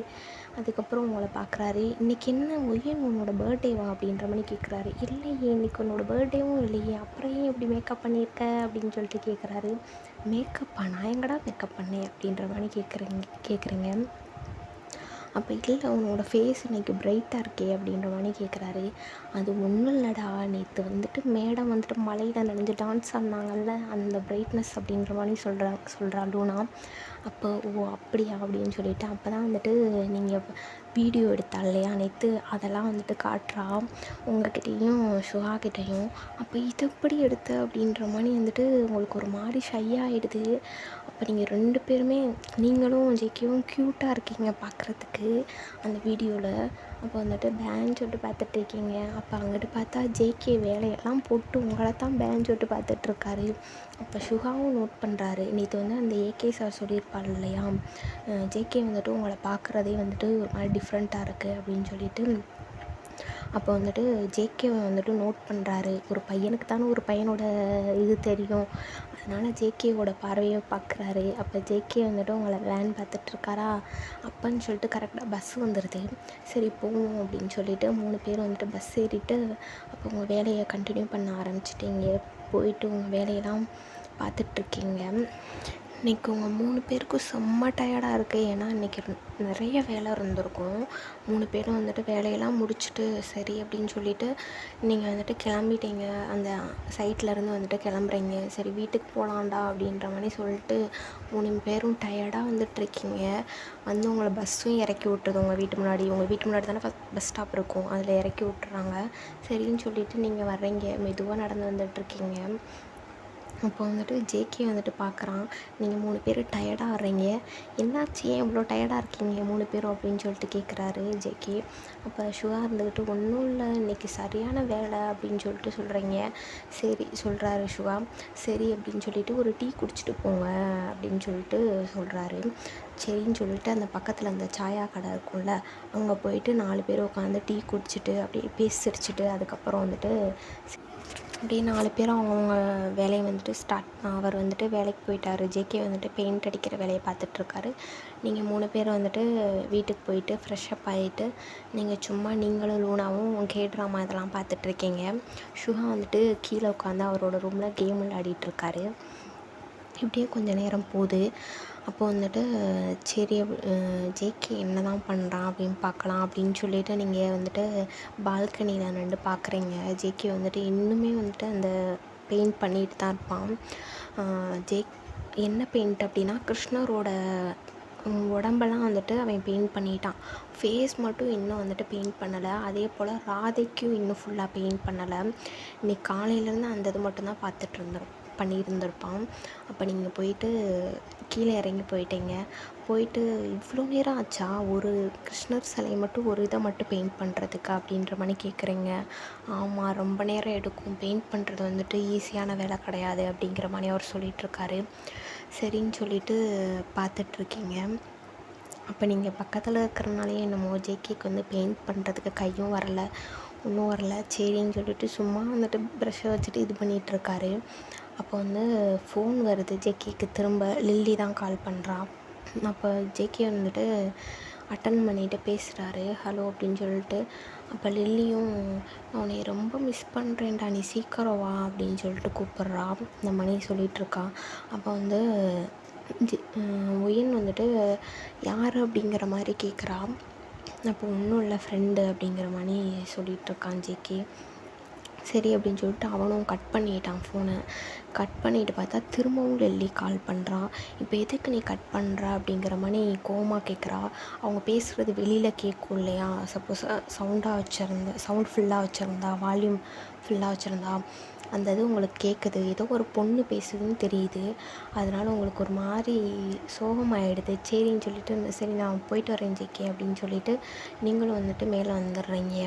அதுக்கப்புறம் உங்களை பார்க்குறாரு. இன்றைக்கி என்ன ஒய்யன் உன்னோட பர்த்டேவா அப்படின்ற மாதிரி கேட்குறாரு. இல்லையே இன்றைக்கி உன்னோட பர்த்டேவும் இல்லையே, அப்புறம் ஏன் இப்படி மேக்கப் பண்ணியிருக்க அப்படின்னு சொல்லிட்டு கேட்குறாரு. மேக்கப்பா? நான் எங்கடா மேக்கப் பண்ணேன் அப்படின்ற மாதிரி கேட்குறீங்க. அப்போ இல்லை உன்னோட ஃபேஸ் இன்றைக்கி பிரைட்டாக இருக்கே அப்படின்ற மாதிரி கேட்குறாரு. அது ஒன்றும் இல்லைடா, நேற்று வந்துட்டு மேடம் வந்துட்டு மலையில் நனைஞ்சு டான்ஸ் ஆடினாங்கல்ல, அந்த பிரைட்னஸ் அப்படின்ற மாதிரி சொல்கிறா லூனா. அப்போ ஓ அப்படியா அப்படின்னு சொல்லிவிட்டு அப்போ தான் வந்துட்டு நீங்கள் வீடியோ எடுத்தாள் இல்லையா நேற்று, அதெல்லாம் வந்துட்டு காட்டுறா உங்கள்கிட்டையும் சுகாக்கிட்டையும். அப்போ இது எப்படி எடுத்த அப்படின்ற மாதிரி வந்துட்டு உங்களுக்கு ஒரு மாதிரி ஷை ஆகிடுது. அப்போ நீங்கள் 2 பேருமே நீங்களும் ஜேகேவும் க்யூட்டாக இருக்கீங்க பார்க்குறதுக்கு அந்த வீடியோவில். அப்போ வந்துட்டு பேன் சொல்லிட்டு பார்த்துட்ருக்கீங்க. அப்போ அங்கிட்டு பார்த்தா ஜேகே வேலையெல்லாம் போட்டு உங்களை தான் பேன் சொல்லிட்டு பார்த்துட்ருக்காரு. அப்போ சுகாவும் நோட் பண்ணுறாரு. நேற்று வந்து அந்த ஏகே சார் சொல்லியிருப்பாள் இல்லையா, ஜேகே வந்துட்டு உங்களை பார்க்குறதே வந்துட்டு ஒரு மாதிரி டிஃப்ரெண்ட்டாக இருக்குது அப்படின்னு சொல்லிட்டு. அப்போ வந்துட்டு ஜேகேவை வந்துட்டு நோட் பண்ணுறாரு. ஒரு பையனுக்கு தானே ஒரு பையனோட இது தெரியும், அதனால் ஜேகேவோட பார்வையை பார்க்குறாரு. அப்போ ஜேகே வந்துட்டு உங்களை வேன் பார்த்துட்ருக்காரா. அப்போன்னு சொல்லிட்டு கரெக்டாக பஸ் வந்துடுது. சரி போவோம் அப்படின்னு சொல்லிட்டு 3 பேர் வந்துட்டு பஸ் ஏறிட்டு அப்போ உங்கள் வேலையை கண்டினியூ பண்ண ஆரம்பிச்சிட்டிங்க. போயிட்டு உங்கள் வேலையெல்லாம் பார்த்துட்ருக்கீங்க. இன்றைக்கி உங்கள் 3 பேருக்கும் செம்ம டயர்டாக இருக்குது. ஏன்னா இன்றைக்கி நிறைய வேலை இருந்திருக்கும். 3 பேரும் வந்துட்டு வேலையெல்லாம் முடிச்சுட்டு சரி அப்படின்னு சொல்லிட்டு நீங்கள் வந்துட்டு கிளம்பிட்டீங்க. அந்த சைட்லேருந்து வந்துட்டு கிளம்புறீங்க. சரி வீட்டுக்கு போகலான்டா அப்படின்ற மாதிரி சொல்லிட்டு 3 பேரும் டயர்டாக வந்துட்டுருக்கீங்க. வந்து உங்களை பஸ்ஸும் இறக்கி விட்டுருது உங்கள் வீட்டு முன்னாடி. உங்கள் வீட்டு முன்னாடி தானே பஸ் ஸ்டாப் இருக்கும், அதில் இறக்கி விட்டுறாங்க. சரின்னு சொல்லிவிட்டு நீங்கள் வர்றீங்க, மெதுவாக நடந்து வந்துட்டுருக்கீங்க. அப்போ வந்துட்டு ஜேகே வந்துட்டு பார்க்குறான். நீங்கள் 3 பேர் டயர்டாக வர்றீங்க, என்னாச்சு ஏன் இவ்வளோ டயர்டாக இருக்கீங்க 3 பேரும் அப்படின்னு சொல்லிட்டு கேட்குறாரு ஜேகே. அப்போ சுகா இருந்துக்கிட்டு ஒன்றும் இல்லை இன்றைக்கி சரியான வேலை அப்படின்னு சொல்லிட்டு சொல்கிறீங்க. சரி சொல்கிறாரு சுகா. சரி அப்படின்னு சொல்லிட்டு ஒரு டீ குடிச்சிட்டு போங்க அப்படின்னு சொல்லிட்டு சொல்கிறாரு. சரின்னு சொல்லிட்டு அந்த பக்கத்தில் அந்த சாயா கடை இருக்கும்ல, அங்கே போயிட்டு 4 பேர் உட்காந்து டீ குடிச்சிட்டு அப்படியே பேசிடிச்சிட்டு அதுக்கப்புறம் வந்துட்டு அப்படியே 4 பேரும் அவங்கவுங்க வேலையை வந்துட்டு அவர் வந்துட்டு வேலைக்கு போயிட்டார். ஜேகே வந்துட்டு பெயிண்ட் அடிக்கிற வேலையை பார்த்துட்ருக்காரு. நீங்கள் 3 பேர் வந்துட்டு வீட்டுக்கு போயிட்டு ஃப்ரெஷ்ஷப் ஆகிட்டு நீங்கள் சும்மா நீங்களும் லூனாவும் கே ட்ராமா இதெல்லாம் பார்த்துட்ருக்கீங்க. சுகா வந்துட்டு கீழே உட்காந்து அவரோட ரூமில் கேம் விளையாடிட்டுருக்காரு. இப்படியே கொஞ்சம் நேரம் போகுது. அப்போ வந்துட்டு சரி ஜேகே என்ன தான் பண்ணுறான் அப்படின்னு பார்க்கலாம் அப்படின்னு சொல்லிட்டு நீங்கள் வந்துட்டு பால்கனியில் நின்று பார்க்குறீங்க. ஜேகே வந்துட்டு இன்னுமே வந்துட்டு அந்த பெயிண்ட் பண்ணிட்டு தான் இருப்பான். என்ன பெயிண்ட் அப்படின்னா கிருஷ்ணரோட உடம்பெல்லாம் வந்துட்டு அவன் பெயிண்ட் பண்ணிட்டான். ஃபேஸ் மட்டும் இன்னும் வந்துட்டு பெயிண்ட் பண்ணலை. அதே போல் ராதைக்கும் இன்னும் ஃபுல்லாக பெயிண்ட் பண்ணலை. இன்றைக்கி காலையிலேருந்து அந்த இது மட்டும்தான் பண்ணியிருந்திருப்பான். அப்போ நீங்கள் போயிட்டு கீழே இறங்கி போயிட்டு இவ்வளோ நேரம் ஆச்சா ஒரு கிருஷ்ணர் சிலையை மட்டும் ஒரு இதை மட்டும் பெயிண்ட் பண்ணுறதுக்கு அப்படின்ற மாதிரி கேட்குறீங்க. ஆமாம் ரொம்ப நேரம் எடுக்கும், பெயிண்ட் பண்ணுறது வந்துட்டு ஈஸியான வேலை கிடையாது அப்படிங்கிற மாதிரி அவர் சொல்லிகிட்ருக்காரு. சரின்னு சொல்லிட்டு பார்த்துட்ருக்கீங்க. அப்போ நீங்கள் பக்கத்தில் இருக்கிறனாலே என்னமோ ஜேகேக்கு வந்து பெயிண்ட் பண்ணுறதுக்கு கையும் வரலை, ஒன்றும் வரல. சரின்னு சொல்லிட்டு சும்மா வந்துட்டு ப்ரஷ்ஷை வச்சுட்டு இது பண்ணிகிட்ருக்காரு. அப்போ வந்து ஃபோன் வருது ஜேகேக்கு. திரும்ப லில்லி தான் கால் பண்ணுறா. அப்போ ஜேகே வந்துட்டு அட்டன் பண்ணிவிட்டு பேசுகிறாரு ஹலோ அப்படின்னு சொல்லிட்டு. அப்போ லில்லியும் அவனை ரொம்ப மிஸ் பண்ணுறேன்டா, நீ சீக்கிரம் வா அப்படின்னு சொல்லிட்டு கூப்பிட்றா. இந்த மணி சொல்லிகிட்ருக்கா. அப்போ வந்து ஒயின் வந்துட்டு யார் அப்படிங்கிற மாதிரி கேட்குறா. அப்போ ஒன்றும் இல்லை ஃப்ரெண்டு அப்படிங்கிற மாதிரி சொல்லிகிட்ருக்கான் ஜேகே. சரி அப்படின்னு சொல்லிட்டு அவனும் கட் பண்ணிட்டான் ஃபோனை. கட் பண்ணிவிட்டு பார்த்தா திரும்பவும் லில்லி கால் பண்ணுறான். இப்போ எதுக்கு நீ கட் பண்ணுற அப்படிங்கிற மாதிரி கோவமாக கேட்குறா. அவங்க பேசுகிறது வெளியில் கேட்கும் இல்லையா, சப்போஸ் சவுண்ட் ஃபுல்லாக வச்சுருந்தா, வால்யூம் ஃபுல்லாக வச்சுருந்தா அந்த இது உங்களுக்கு கேட்குது. ஏதோ ஒரு பொண்ணு பேசுதுன்னு தெரியுது, அதனால் உங்களுக்கு ஒரு மாதிரி சோகமாகிடுது. சரின்னு சொல்லிட்டு சரி நான் போயிட்டு வரேன் ஜேகே அப்படின்னு சொல்லிட்டு நீங்களும் வந்துட்டு மேலே வந்துடுறீங்க.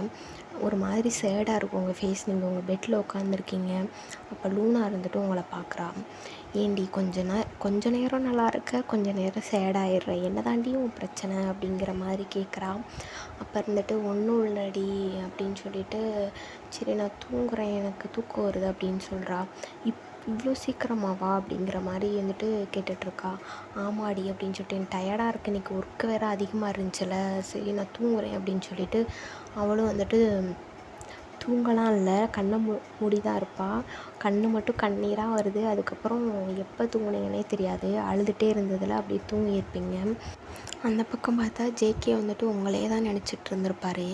ஒரு மாதிரி சேடாக இருக்கும் உங்கள் ஃபேஸ். நீங்கள் உங்கள் பெட்டில் உட்காந்துருக்கீங்க. அப்போ லூனா இருந்துட்டு உங்களை பார்க்குறா. ஏண்டி கொஞ்ச நேரம் நல்லா இருக்க, கொஞ்ச நேரம் சேடாயிடுற, என்ன தாண்டி உன் பிரச்சனை அப்படிங்கிற மாதிரி கேட்குறா. அப்போ இருந்துட்டு ஒன்றும் இல்லடி அப்படின்னு சொல்லிட்டு, சரி நான் தூங்குறேன், எனக்கு தூக்கம் வருது அப்படின்னு சொல்கிறா. இவ்வளோ சீக்கிரமாவா அப்படிங்கிற மாதிரி வந்துட்டு கேட்டுட்ருக்கா. ஆமாடி அப்படின்னு சொல்லிட்டு, எனக்கு டயர்டாக இருக்குது, இன்றைக்கி ஒர்க்கு வேறு அதிகமாக இருந்துச்சுல, சரி நான் தூங்குறேன் அப்படின்னு சொல்லிட்டு அவளும் வந்துட்டு தூங்கலாம் இல்லை, கண்ணை மூடி தான் இருப்பாள். கண் மட்டும் கண்ணீராக வருது. அதுக்கப்புறம் எப்போ தூங்குனீங்கன்னே தெரியாது, அழுதுகிட்டே இருந்ததில் அப்படியே தூங்கியிருப்பீங்க. அந்த பக்கம் பார்த்தா ஜேகே வந்துட்டு உங்களே தான் நினச்சிட்டு இருந்திருப்பார்.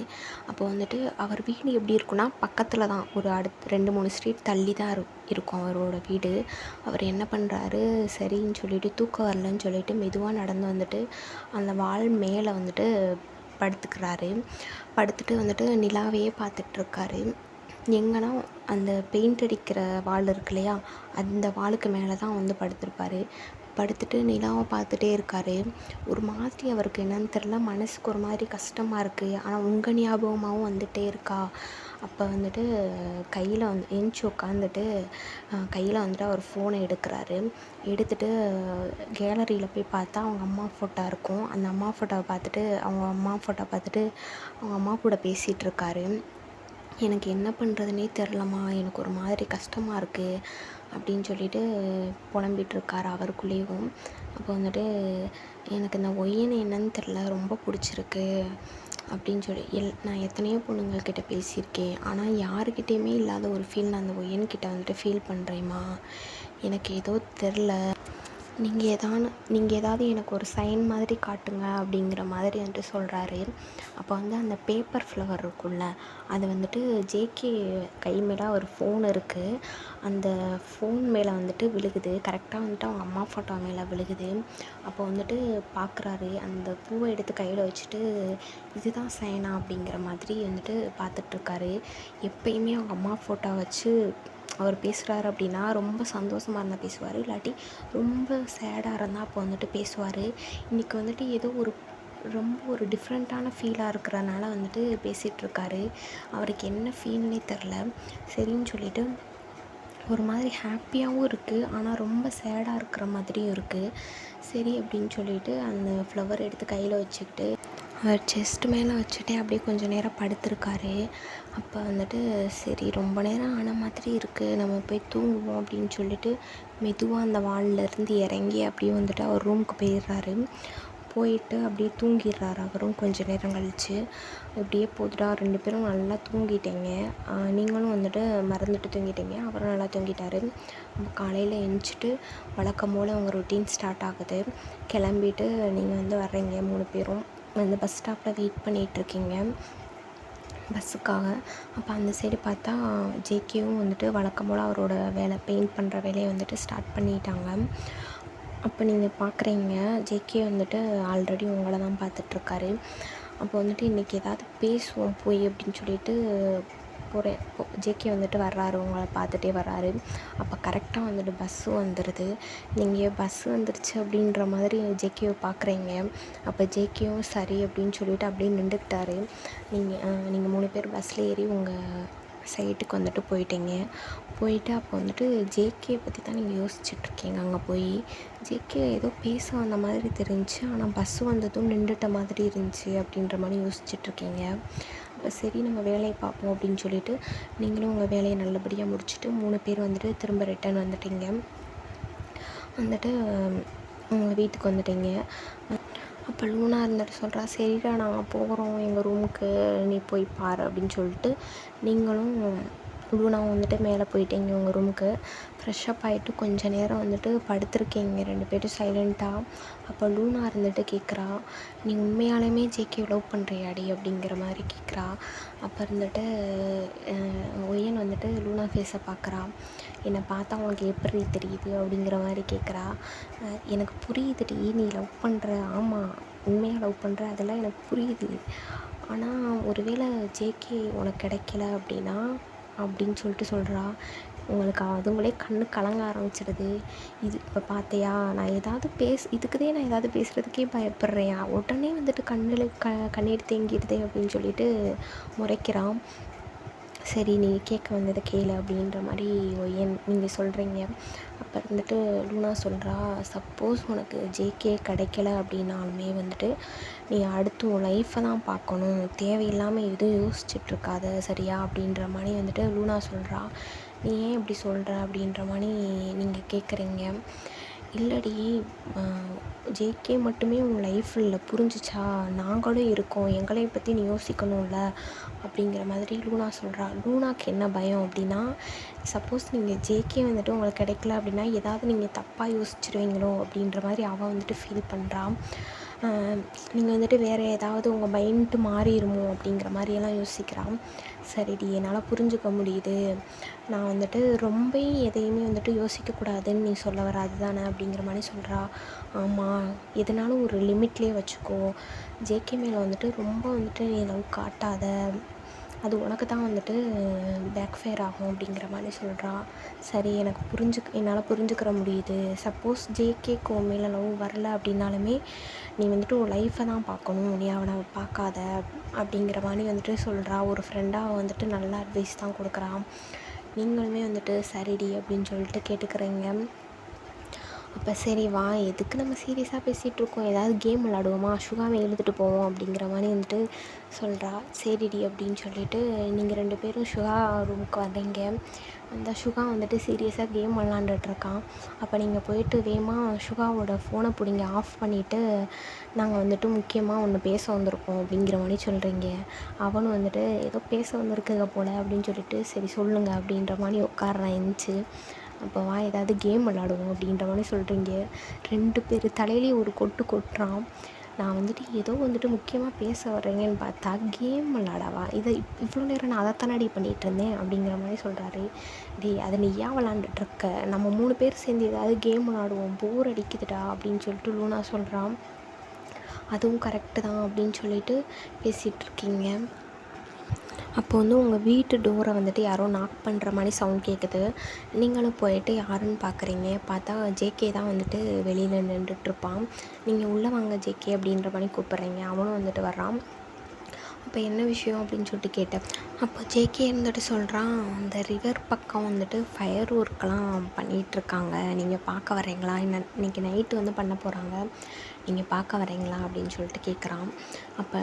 அப்போ வந்துட்டு அவர் வீடு எப்படி இருக்குன்னா, பக்கத்தில் தான், ஒரு அடுத்து 2-3 ஸ்ட்ரீட் தள்ளி தான் இருக்கும் அவரோட வீடு. அவர் என்ன பண்ணுறாரு, சரின்னு சொல்லிட்டு தூக்கம் வரலன்னு சொல்லிட்டு மெதுவாக நடந்து வந்துட்டு அந்த வால் மேலே வந்துட்டு படுத்துக்கிறாரு. படுத்துட்டு வந்துட்டு நிலாவையே பார்த்துட்ருக்காரு. எங்கன்னா அந்த பெயிண்ட் அடிக்கிற வால் இருக்கு இல்லையா, அந்த வாலுக்கு மேலே தான் வந்து படுத்திருப்பார். படுத்துட்டு நிலாவை பார்த்துட்டே இருக்கார். ஒரு மாதிரி அவருக்கு என்னன்னு தெரில, மனசுக்கு ஒரு மாதிரி கஷ்டமாக இருக்குது. ஆனால் உங்கள் ஞாபகமாகவும் வந்துகிட்டே இருக்கா. அப்போ வந்துட்டு கையில் வந்து எந்திச்சி உட்காந்துட்டு கையில் வந்துட்டு அவர் ஃபோனை எடுக்கிறாரு. எடுத்துகிட்டு கேலரியில் போய் பார்த்தா அவங்க அம்மா ஃபோட்டோ இருக்கும். அந்த அம்மா ஃபோட்டோவை பார்த்துட்டு அவங்க அம்மா கூட பேசிகிட்ருக்காரு. எனக்கு என்ன பண்ணுறதுனே தெரிலம்மா, எனக்கு ஒரு மாதிரி கஷ்டமாக இருக்குது அப்படின்னு சொல்லிட்டு புலம்பிகிட்ருக்காரு அவருக்குள்ளேயும். அப்போ வந்துட்டு எனக்கு இந்த ஒய்யனை என்னன்னு தெரில, ரொம்ப பிடிச்சிருக்கு அப்படின்னு சொல்லி நான் எத்தனையோ பொண்ணுங்கள்கிட்ட பேசியிருக்கேன், ஆனால் யாருக்கிட்டேயுமே இல்லாத ஒரு ஃபீல் நான் அந்த ஒய்யன்கிட்ட வந்துட்டு ஃபீல் பண்ணுறேம்மா. எனக்கு ஏதோ தெரில, நீங்கள் ஏதாவது எனக்கு ஒரு சைன் மாதிரி காட்டுங்க அப்படிங்கிற மாதிரி வந்துட்டு சொல்கிறாரு. அப்போ வந்து அந்த பேப்பர் ஃப்ளவர் இருக்குல்ல, அது வந்துட்டு ஜேகே கை மேலே ஒரு ஃபோன் இருக்குது, அந்த ஃபோன் மேலே வந்துட்டு விழுகுது. கரெக்டாக வந்துட்டு அவங்க அம்மா ஃபோட்டோ மேலே விழுகுது. அப்போ வந்துட்டு பார்க்குறாரு, அந்த பூவை எடுத்து கையில் வச்சுட்டு இதுதான் சைனா அப்படிங்கிற மாதிரி வந்துட்டு பார்த்துட்ருக்காரு. எப்பயுமே அவங்க அம்மா ஃபோட்டோ வச்சு அவர் பேசுகிறாரு அப்படின்னா ரொம்ப சந்தோஷமாக இருந்தால் பேசுவார், இல்லாட்டி ரொம்ப சேடாக இருந்தால் அப்போ வந்துட்டு பேசுவார். இன்றைக்கி வந்துட்டு ஏதோ ரொம்ப ஒரு டிஃப்ரெண்ட்டான ஃபீலாக இருக்கிறனால வந்துட்டு பேசிகிட்ருக்காரு. அவருக்கு என்ன ஃபீல்னே தெரில. சரின்னு சொல்லிவிட்டு ஒரு மாதிரி ஹாப்பியாகவும் இருக்குது, ஆனால் ரொம்ப சேடாக இருக்கிற மாதிரியும் இருக்குது. சரி அப்படின்னு சொல்லிவிட்டு அந்த ஃப்ளவர் எடுத்து கையில் வச்சுக்கிட்டு அவர் செஸ்ட் மேலே வச்சுட்டே அப்படியே கொஞ்சம் நேரம் படுத்திருக்காரு. அப்போ வந்துட்டு சரி ரொம்ப நேரம் ஆன மாதிரி இருக்குது, நம்ம போய் தூங்குவோம் அப்படின்னு சொல்லிட்டு மெதுவாக அந்த வால்லேருந்து இறங்கி அப்படியே வந்துட்டு அவர் ரூமுக்கு போயிடுறாரு. போயிட்டு அப்படியே தூங்கிடுறாரு அவரும் கொஞ்சம் நேரம் கழித்து. இப்படியே போதுடா, 2 பேரும் நல்லா தூங்கிட்டீங்க, நீங்களும் வந்துட்டு மறந்துட்டு தூங்கிட்டீங்க, அவரும் நல்லா தூங்கிட்டாரு. காலையில் எழுந்திரிச்சிட்டு வழக்கம் போல் உங்கள் ரொட்டீன் ஸ்டார்ட் ஆகுது. கிளம்பிட்டு நீங்கள் வந்து வர்றீங்க, 3 பேரும் வந்து பஸ் ஸ்டாப்பில் வெயிட் பண்ணிகிட்ருக்கீங்க பஸ்ஸுக்காக. அப்போ அந்த சைடு பார்த்தா ஜேகேவும் வந்துட்டு வழக்கம் போல் அவரோட வேலை, பெயிண்ட் பண்ணுற வேலையை வந்துட்டு ஸ்டார்ட் பண்ணிட்டாங்க. அப்போ நீங்கள் பார்க்குறீங்க, ஜேகே வந்துட்டு ஆல்ரெடி உங்களை தான் பார்த்துட்ருக்காரு. அப்போ வந்துட்டு இன்றைக்கி ஏதாவது பேசுவோம் போய் அப்படின்னு சொல்லிட்டு போகிறேன். ஜேகே வந்துட்டு வர்றாரு, உங்களை பார்த்துட்டே வர்றாரு. அப்போ கரெக்டாக வந்துட்டு பஸ்ஸு வந்துடுது. நீங்கள் பஸ்ஸு வந்துடுச்சு அப்படின்ற மாதிரி ஜேகேவை பார்க்குறீங்க. அப்போ ஜேகேவும் சரி அப்படின்னு சொல்லிட்டு அப்படியே நின்றுக்கிட்டாரு. நீங்கள் 3 பேர் பஸ்ஸில் ஏறி உங்கள் சைட்டுக்கு வந்துட்டு போயிட்டு அப்போ வந்துட்டு ஜேகே பற்றி தான் நீங்கள் யோசிச்சுட்ருக்கீங்க. அங்கே போய் ஜேகே ஏதோ பேச வந்த மாதிரி தெரிஞ்சிச்சு, ஆனால் பஸ்ஸு வந்ததும் நின்றுட்ட மாதிரி இருந்துச்சு அப்படின்ற மாதிரி யோசிச்சுட்ருக்கீங்க. அப்போ சரி நம்ம வேலையை பார்ப்போம் அப்படின்னு சொல்லிட்டு நீங்களும் உங்கள் வேலையை நல்லபடியாக முடிச்சுட்டு 3 பேர் வந்துட்டு திரும்ப ரிட்டர்ன் வந்துட்டீங்க. வந்துட்டு உங்கள் வீட்டுக்கு வந்துட்டீங்க. அப்போ லூனா இருந்துட்டு சொல்கிறா, சரிடா நாங்கள் போகிறோம் எங்கள் ரூமுக்கு, நீ போய் பாரு அப்படின்னு சொல்லிட்டு நீங்களும் லூனாவும் வந்துட்டு மேலே போயிட்டீங்க உங்கள் ரூமுக்கு. ஃப்ரெஷ்ஷப் ஆகிட்டு கொஞ்சம் நேரம் வந்துட்டு படுத்துருக்கீங்க 2 பேரும் சைலண்ட்டாக. அப்போ லூனா இருந்துட்டு கேட்குறா, நீ உண்மையாலுமே ஜேகே லவ் பண்ணுறியாடி அப்படிங்கிற மாதிரி கேட்குறா. அப்போ இருந்துட்டு ஒய்யன் வந்துட்டு லூனா ஃபேஸை பார்க்குறா. என்னை பார்த்தா உனக்கு எப்படி தெரியுது அப்படிங்கிற மாதிரி கேட்குறா. எனக்கு புரியுதுடி, நீ லவ் பண்ணுற, ஆமாம் உண்மையாக லவ் பண்ணுற, அதெல்லாம் எனக்கு புரியுது. ஆனால் ஒருவேளை ஜேகே உனக்கு கிடைக்கல அப்படின்னா அப்படின்னு சொல்லிட்டு சொல்கிறா. உங்களுக்கு அதுங்களே கண்ணு கலங்க ஆரம்பிச்சிடுது. இது இப்போ பார்த்தியா, நான் ஏதாவது இதுக்குதே நான் ஏதாவது பேசுகிறதுக்கே பயப்படுறேன், உடனே வந்துட்டு கண்ணீர் தேங்கிடுதே அப்படின்னு சொல்லிட்டு முறைக்கிறான். சரி நீ கேட்க வந்ததை கேளு அப்படின்ற மாதிரி நீங்கள் சொல்கிறீங்க. அப்போ வந்துட்டு லூனா சொல்கிறா, சப்போஸ் உனக்கு ஜேகே கிடைக்கல அப்படின்னாலுமே வந்துட்டு நீ அடுத்து உன் லைஃப்பை தான் பார்க்கணும், தேவையில்லாமல் எதுவும் யோசிச்சுட்ருக்காத சரியா அப்படின்ற மாதிரி வந்துட்டு லூனா சொல்கிறா. நீ ஏன் இப்படி சொல்கிற அப்படின்ற மாதிரி நீங்கள் கேட்குறீங்க. இல்லடி, ஜேகே மட்டுமே உன் லைஃப்பில் இல்லை, புரிஞ்சிச்சா, நாங்களும் இருக்கோம், எங்களையும் பற்றி நீ யோசிக்கணும்ல அப்படிங்கிற மாதிரி லூனா சொல்கிறா. லூனாக்கு என்ன பயம் அப்படின்னா, சப்போஸ் நீங்கள் ஜேகே வந்துட்டு உங்களுக்கு கிடைக்கல அப்படின்னா ஏதாவது நீங்கள் தப்பாக யோசிச்சிருவீங்களோ அப்படின்ற மாதிரி அவள் வந்துட்டு ஃபீல் பண்ணுறா. நீங்கள் வந்துட்டு வேறு ஏதாவது உங்கள் மைண்டு மாறிடுமோ அப்படிங்கிற மாதிரியெல்லாம் யோசிக்கிறான். சரிடி, என்னால் புரிஞ்சுக்க முடியுது, நான் வந்துட்டு ரொம்ப எதையுமே வந்துட்டு யோசிக்கக்கூடாதுன்னு நீ சொல்ல வர அதுதானே அப்படிங்கிற மாதிரி சொல்கிறா. ஆமாம், எதுனாலும் ஒரு லிமிட்லேயே வச்சுக்கோ, ஜேகே மேலே வந்துட்டு ரொம்ப வந்துட்டு நீ லவ் காட்டாத, அது உனக்கு தான் வந்துட்டு பேக் ஃபயர் ஆகும் அப்படிங்கிற மாதிரி சொல்கிறா. சரி, என்னால் புரிஞ்சுக்கிற முடியுது. சப்போஸ் ஜேகேக்கு உன் மேலே லவ் வரல அப்படின்னாலுமே நீ வந்துட்டு உன் லைஃப்பை தான் பார்க்கணும், நீ அவனை பார்க்காத அப்படிங்கிற மாதிரி வந்துட்டு சொல்கிறா. ஒரு ஃப்ரெண்டாக வந்துட்டு நல்ல அட்வைஸ் தான் கொடுக்குறா. நீங்களுமே வந்துட்டு சரிடி அப்படின்னு சொல்லிட்டு கேட்டுக்கிறீங்க. அப்போ சரி வா, எதுக்கு நம்ம சீரியஸாக பேசிகிட்ருக்கோம், ஏதாவது கேம் விளாடுவோமா, சுகாவை எழுதிட்டு போவோம் அப்படிங்கிற மாதிரி வந்துட்டு சொல்கிறா. சரிடி அப்படின்னு சொல்லிட்டு நீங்கள் 2 பேரும் சுகா ரூமுக்கு வர்றீங்க. அந்த சுகா வந்துட்டு சீரியஸாக கேம் விளாண்டுட்ருக்கான். அப்போ நீங்கள் போயிட்டு வேகமாக சுகாவோட ஃபோனை பிடிங்க ஆஃப் பண்ணிவிட்டு, நாங்கள் வந்துட்டு முக்கியமாக ஒன்று பேச வந்திருக்கோம் அப்படிங்கிற மாதிரி சொல்கிறீங்க. அவனும் வந்துட்டு ஏதோ பேச வந்திருக்குங்க போல் அப்படின்னு சொல்லிட்டு சரி சொல்லுங்கள் அப்படின்ற மாதிரி உட்கார்றான் எந்திச்சு. அப்போ வா ஏதாவது கேம் விளாடுவோம் அப்படின்ற மாதிரி சொல்கிறீங்க. 2 பேர் தலையிலேயே ஒரு கொட்டு கொட்டுறான். நான் வந்துட்டு ஏதோ வந்துட்டு முக்கியமாக பேச வர்றீங்கன்னு பார்த்தா கேம் விளாடவா, இவ்வளோ நேரம் நான் அதைத்தானடி பண்ணிகிட்டு இருந்தேன் அப்படிங்கிற மாதிரி சொல்கிறாரு. அதை நீ ஏன் விளாண்டுட்ருக்க, நம்ம 3 பேர் சேர்ந்து ஏதாவது கேம் விளாடுவோம், போர் அடிக்குதுடா அப்படின்னு சொல்லிட்டு லூனா சொல்கிறான். அதுவும் கரெக்டு தான் அப்படின்னு சொல்லிட்டு பேசிகிட்ருக்கீங்க. அப்போ வந்து உங்கள் வீட்டு டோரை வந்துட்டு யாரோ நாக் பண்ணுற மாதிரி சவுண்ட் கேட்குது. நீங்களும் போயிட்டு யாருன்னு பார்க்குறீங்க. பார்த்தா ஜேகே தான் வந்துட்டு வெளியில் நின்றுட்டுருப்பான். நீங்கள் உள்ளே வாங்க ஜேகே அப்படின்ற மாதிரி கூப்பிட்றீங்க. அவனும் வந்துட்டு வர்றான். அப்போ என்ன விஷயம் அப்படின்னு சொல்லிட்டு கேட்டேன். அப்போ ஜேகே இருந்துட்டு சொல்கிறான், அந்த ரிவர் பக்கம் வந்துட்டு ஃபயர் ஒர்க்கெலாம் பண்ணிகிட்ருக்காங்க, நீங்கள் பார்க்க வரீங்களா, இன்றைக்கி நைட்டு வந்து பண்ண போகிறாங்க, நீங்கள் பார்க்க வரீங்களா அப்படின்னு சொல்லிட்டு கேட்குறான். அப்போ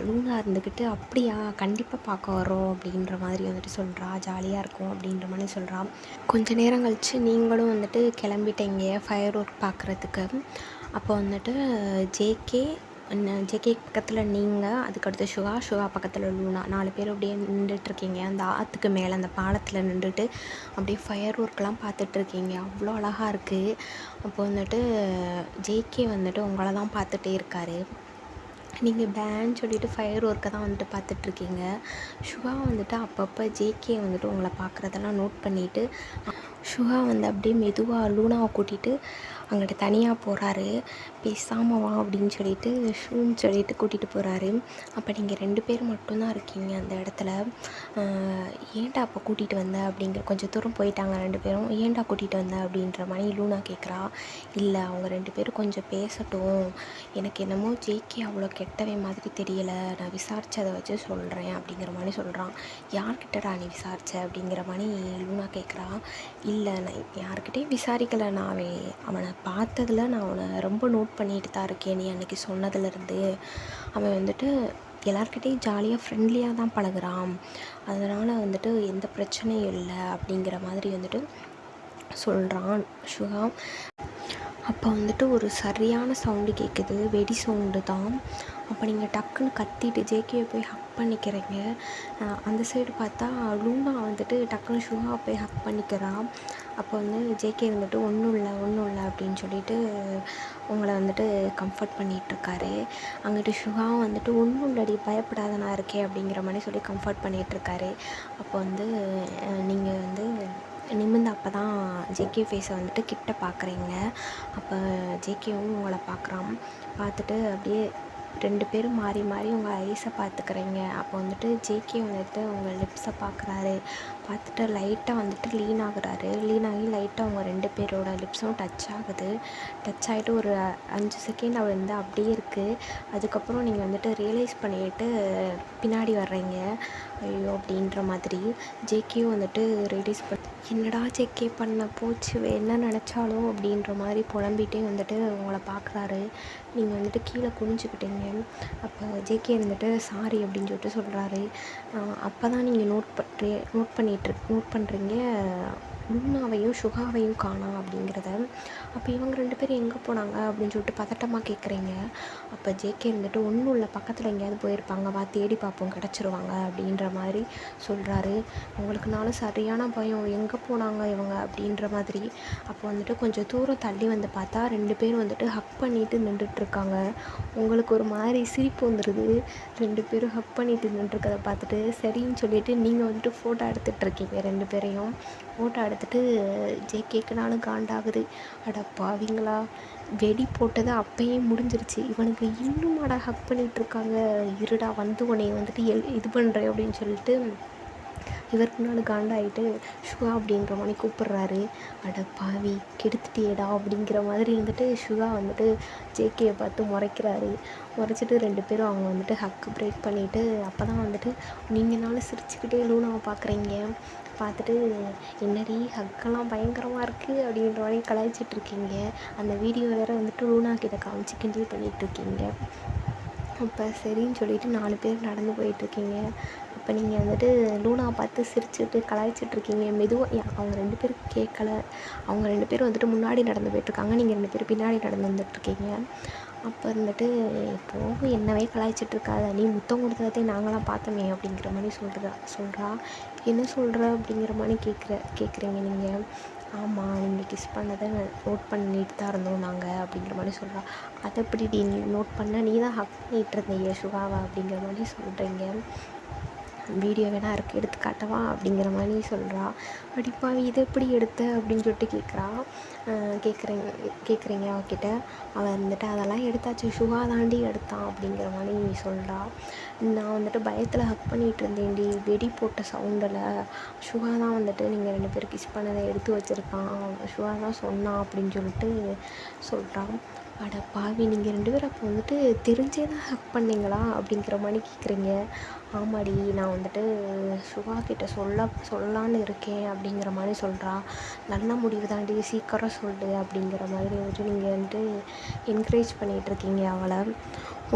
லூனா இருந்துக்கிட்டு அப்படியா, கண்டிப்பாக பார்க்க வரோம் அப்படின்ற மாதிரி வந்துட்டு சொல்கிறா. ஜாலியாக இருக்கும் அப்படின்ற மாதிரி சொல்கிறான். கொஞ்சம் நேரம் கழித்து நீங்களும் வந்துட்டு கிளம்பிட்டீங்க ஃபயர் ஒர்க் பார்க்குறதுக்கு. அப்போ வந்துட்டு ஜேகே பக்கத்தில் நீங்கள், அதுக்கடுத்து சுகா பக்கத்தில் லூனா, 4 பேர் அப்படியே நின்றுட்டுருக்கீங்க. அந்த ஆற்றுக்கு மேலே அந்த பாலத்தில் நின்றுட்டு அப்படியே ஃபயர் ஒர்க்லாம் பார்த்துட்ருக்கீங்க. அவ்வளோ அழகாக இருக்குது. அப்போ வந்துட்டு ஜேகே வந்துட்டு உங்களை தான் பார்த்துட்டே இருக்கார். நீங்கள் பேன்னு சொல்லிவிட்டு ஃபயர் ஒர்க்கை தான் வந்துட்டு பார்த்துட்ருக்கீங்க. சுகா வந்துட்டு அப்பப்போ ஜேகே வந்துட்டு உங்களை பார்க்குறதெல்லாம் நோட் பண்ணிவிட்டு சுகா வந்து அப்படியே மெதுவாக லூனாவை கூட்டிகிட்டு அங்கிட்ட தனியாக போகிறாரு. பேசாமல் வா அப்படின்னு சொல்லிட்டு ஷூன்னு சொல்லிட்டு கூட்டிகிட்டு போகிறாரு. அப்போ நீங்கள் 2 பேர் மட்டும்தான் இருக்கீங்க அந்த இடத்துல. ஏன்டா அப்போ கூட்டிகிட்டு வந்த அப்படிங்கிற, கொஞ்சம் தூரம் போயிட்டாங்க 2 பேரும். ஏன்டா கூட்டிகிட்டு வந்த அப்படின்ற மாதிரி லூனா கேட்குறா. இல்லை, அவங்க 2 பேரும் கொஞ்சம் பேசட்டும், எனக்கு என்னமோ ஜேகே அவ்வளோ கெட்டவன் மாதிரி தெரியலை, நான் விசாரித்ததை வச்சு சொல்கிறேன் அப்படிங்கிற மாதிரி சொல்கிறான். யார்கிட்டடா நீ விசாரித்த அப்படிங்கிற மாதிரி லூனா கேட்குறா. இல்லை, நான் யார்கிட்டையும் விசாரிக்கலை, நான் அவனை பார்த்ததில் நான் அவனை ரொம்ப நோட் பண்ணிட்டு தான் இருக்கேன். நீ அன்றைக்கி சொன்னதுலேருந்து அவன் வந்துட்டு எல்லார்கிட்டையும் ஜாலியாக ஃப்ரெண்ட்லியாக தான் பழகுறான், அதனால் வந்துட்டு எந்த பிரச்சனையும் இல்லை அப்படிங்கிற மாதிரி வந்துட்டு சொல்கிறான் சுகா. அப்போ வந்துட்டு ஒரு சரியான சவுண்டு கேட்குது, வெடி சவுண்டு தான். அப்போ நீங்கள் டக்குன்னு கத்திட்டு ஜேகேயை போய் ஹக் பண்ணிக்கிறீங்க. அந்த சைடு பார்த்தா லூனா வந்துட்டு டக்குன்னு சுகாவை போய் ஹக் பண்ணிக்கிறா. அப்போ வந்து ஜேகே வந்துட்டு ஒன்றும் இல்லை அப்படின்னு சொல்லிட்டு உங்களை வந்துட்டு கம்ஃபர்ட் பண்ணிகிட்ருக்காரு. அங்கிட்டு சுகாவும் வந்துட்டு ஒன்றும் இல்லடி, பயப்படாத, நான் இருக்கேன் அப்படிங்கிற மாதிரி சொல்லி கம்ஃபர்ட் பண்ணிகிட்ருக்காரு. அப்போ வந்து நீங்கள் வந்து நிமிர்ந்து அப்போ தான் ஜேகே ஃபேஸை வந்துட்டு கிட்ட பார்க்குறீங்க. அப்போ ஜேகேவும் உங்களை பார்க்குறான். பார்த்துட்டு அப்படியே 2 பேரும் மாறி மாறி உங்கள் ஐஸை பார்த்துக்கிறீங்க. அப்போ வந்துட்டு ஜேகே வந்துட்டு உங்கள் லிப்ஸை பார்க்குறாரு. பார்த்துட்டு லைட்டாக வந்துட்டு லீன் ஆகுறாரு. லீன் ஆகி லைட்டாக அவங்க 2 பேரோட லிப்ஸும் டச் ஆகுது. டச் ஆகிட்டு ஒரு 5 செகண்ட் அவர் வந்து அப்படியே இருக்குது. அதுக்கப்புறம் நீங்கள் வந்துட்டு ரியலைஸ் பண்ணிட்டு பின்னாடி வர்றீங்க. ஐயோ அப்படின்ற மாதிரி. ஜேகேயும் வந்துட்டு ரியலைஸ் என்னடா ஜேகே பண்ண போச்சு, என்ன நினச்சாலோ அப்படின்ற மாதிரி புலம்பிகிட்டே வந்துட்டு உங்களை பார்க்குறாரு. நீங்கள் வந்துட்டு கீழே குனிஞ்சுக்கிட்டீங்க. அப்போ ஜேகே வந்துட்டு சாரி அப்படின்னு சொல்லிட்டு சொல்கிறாரு. அப்போ தான் நீங்கள் நோட் பண்ணுறீங்க லூனாவையும் சுகாவையும் காணோம் அப்படிங்கிறத. அப்போ இவங்க 2 பேரும் எங்கே போனாங்க அப்படின்னு சொல்லிட்டு பதட்டமாக கேட்குறீங்க. அப்போ ஜேகே இருந்துட்டு ஒன்றும் இல்லை, பக்கத்தில் எங்கேயாவது போயிருப்பாங்க, வா தேடி பார்ப்போம், கிடச்சிருவாங்க அப்படின்ற மாதிரி சொல்கிறாரு. உங்களுக்குனாலும் சரியான பயம், எங்கே போனாங்க இவங்க அப்படின்ற மாதிரி. அப்போ வந்துட்டு கொஞ்சம் தூரம் தள்ளி வந்து பார்த்தா 2 பேரும் வந்துட்டு ஹக் பண்ணிட்டு நின்றுட்டுருக்காங்க. உங்களுக்கு ஒரு மாதிரி சிரிப்பு வந்துடுது. 2 பேரும் ஹக் பண்ணிட்டு நின்றுருக்கதை பார்த்துட்டு சரின்னு சொல்லிவிட்டு நீங்கள் வந்துட்டு ஃபோட்டோ எடுத்துகிட்ருக்கீங்க. 2 பேரையும் ஃபோட்டோ எடுத்துகிட்டு ஜேகேக்குனாலும் காண்டாகுது. அட பாவிங்களா, வெடி போட்டது அப்பயே முடிஞ்சிருச்சு, இவனுக்கு இன்னுமாடா ஹக் பண்ணிகிட்ருக்காங்க, இருடா வந்து உன்னை வந்துட்டு இது பண்ணுறேன் அப்படின்னு சொல்லிட்டு இவருக்குனாலும் காண்டாகிட்டு சுகா அப்படின்ற மாதிரி கூப்பிட்றாரு. அட பாவி கெடுத்துட்டியேடா அப்படிங்கிற மாதிரி வந்துட்டு சுகா வந்துட்டு ஜேகேயை பார்த்து முறைக்கிறாரு. முறைச்சிட்டு 2 பேரும் அவங்க வந்துட்டு ஹக்கு பிரேக் பண்ணிவிட்டு அப்போ தான் வந்துட்டு நீங்களாலும் சிரிச்சுக்கிட்டே லூனாவை பார்க்குறீங்க. பார்த்துட்டு என்னடி ஹக்கெல்லாம் பயங்கரமாக இருக்குது அப்படின்ற மாதிரி கலாய்ச்சிட்ருக்கீங்க. அந்த வீடியோ வேறு வந்துட்டு லூனா கிட்ட காமிச்சு கிண்டல் பண்ணிகிட்ருக்கீங்க. அப்போ சரின்னு சொல்லிவிட்டு 4 பேர் நடந்து போயிட்டுருக்கீங்க. அப்போ நீங்கள் வந்துட்டு லூனாவை பார்த்து சிரிச்சுட்டு கலாய்ச்சிட்ருக்கீங்க. மெதுவாக அவங்க 2 பேரும் கேட்கல. அவங்க 2 பேரும் வந்துட்டு முன்னாடி நடந்து போயிட்டுருக்காங்க, நீங்கள் 2 பேரும் பின்னாடி நடந்து வந்துட்டுருக்கீங்க. அப்போ இருந்துட்டு போகும் என்னவே கலாய்ச்சிட்ருக்காத, நீ முத்தம் கொடுத்ததே நாங்களாம் பார்த்தோமே அப்படிங்கிற மாதிரி சொல்கிறா. என்ன சொல்கிற அப்படிங்கிற மாதிரி கேட்குறீங்க நீங்கள். ஆமாம், நீங்கள் கிஸ் பண்ணதை நோட் பண்ணிட்டு தான் இருந்தோம் நாங்கள் அப்படிங்கிற மாதிரி சொல்கிறா. அதை எப்படி நீ நோட் பண்ண, நீ தான் ஹக் பண்ணிகிட்டு இருந்தீங்க சுகாவா அப்படிங்கிற மாதிரி சொல்கிறீங்க. வீடியோ வேணா இருக்குது எடுத்து காட்டவா அப்படிங்கிற மாதிரி சொல்கிறா. அடிப்பாவி இதை எப்படி எடுத்த அப்படின்னு சொல்லிட்டு கேட்குறீங்க அவகிட்ட. அவன் வந்துட்டு அதெல்லாம் எடுத்தாச்சு, சுகா தாண்டி எடுத்தான் அப்படிங்கிற மாதிரி சொல்கிறா. நான் வந்துட்டு பயத்தில் ஹக் பண்ணிகிட்டு இருந்தேன்டி, வெடி போட்ட சவுண்டில் சுகா தான் வந்துட்டு நீங்கள் 2 பேரும் கிஸ் பண்ணதை எடுத்து வச்சுருக்கான், சுகா தான் சொன்னான் அப்படின்னு சொல்லிட்டு சொல்கிறான். அட பாவி நீங்கள் 2 பேரும் அப்போ வந்துட்டு தெரிஞ்சே தான் ஹக் பண்ணீங்களா அப்படிங்கிற மாதிரி கேட்குறீங்க. ஆமாடி, நான் வந்துட்டு சுகா கிட்ட சொல்லலான்னு இருக்கேன் அப்படிங்கிற மாதிரி சொல்கிறா. நல்ல முடிவு தாண்டி, சீக்கிரம் சொல்லு அப்படிங்கிற மாதிரி வந்துட்டு நீங்கள் வந்துட்டு என்கரேஜ் பண்ணிகிட்ருக்கீங்க அவளை.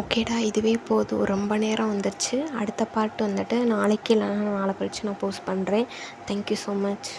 ஓகேடா, இதுவே போதும், ரொம்ப நேரம் வந்துடுச்சு. அடுத்த பார்ட் வந்துட்டு நாளைக்கு இல்லைனா நாளை கழிச்சு நான் போஸ்ட் பண்ணுறேன். Thank you so much.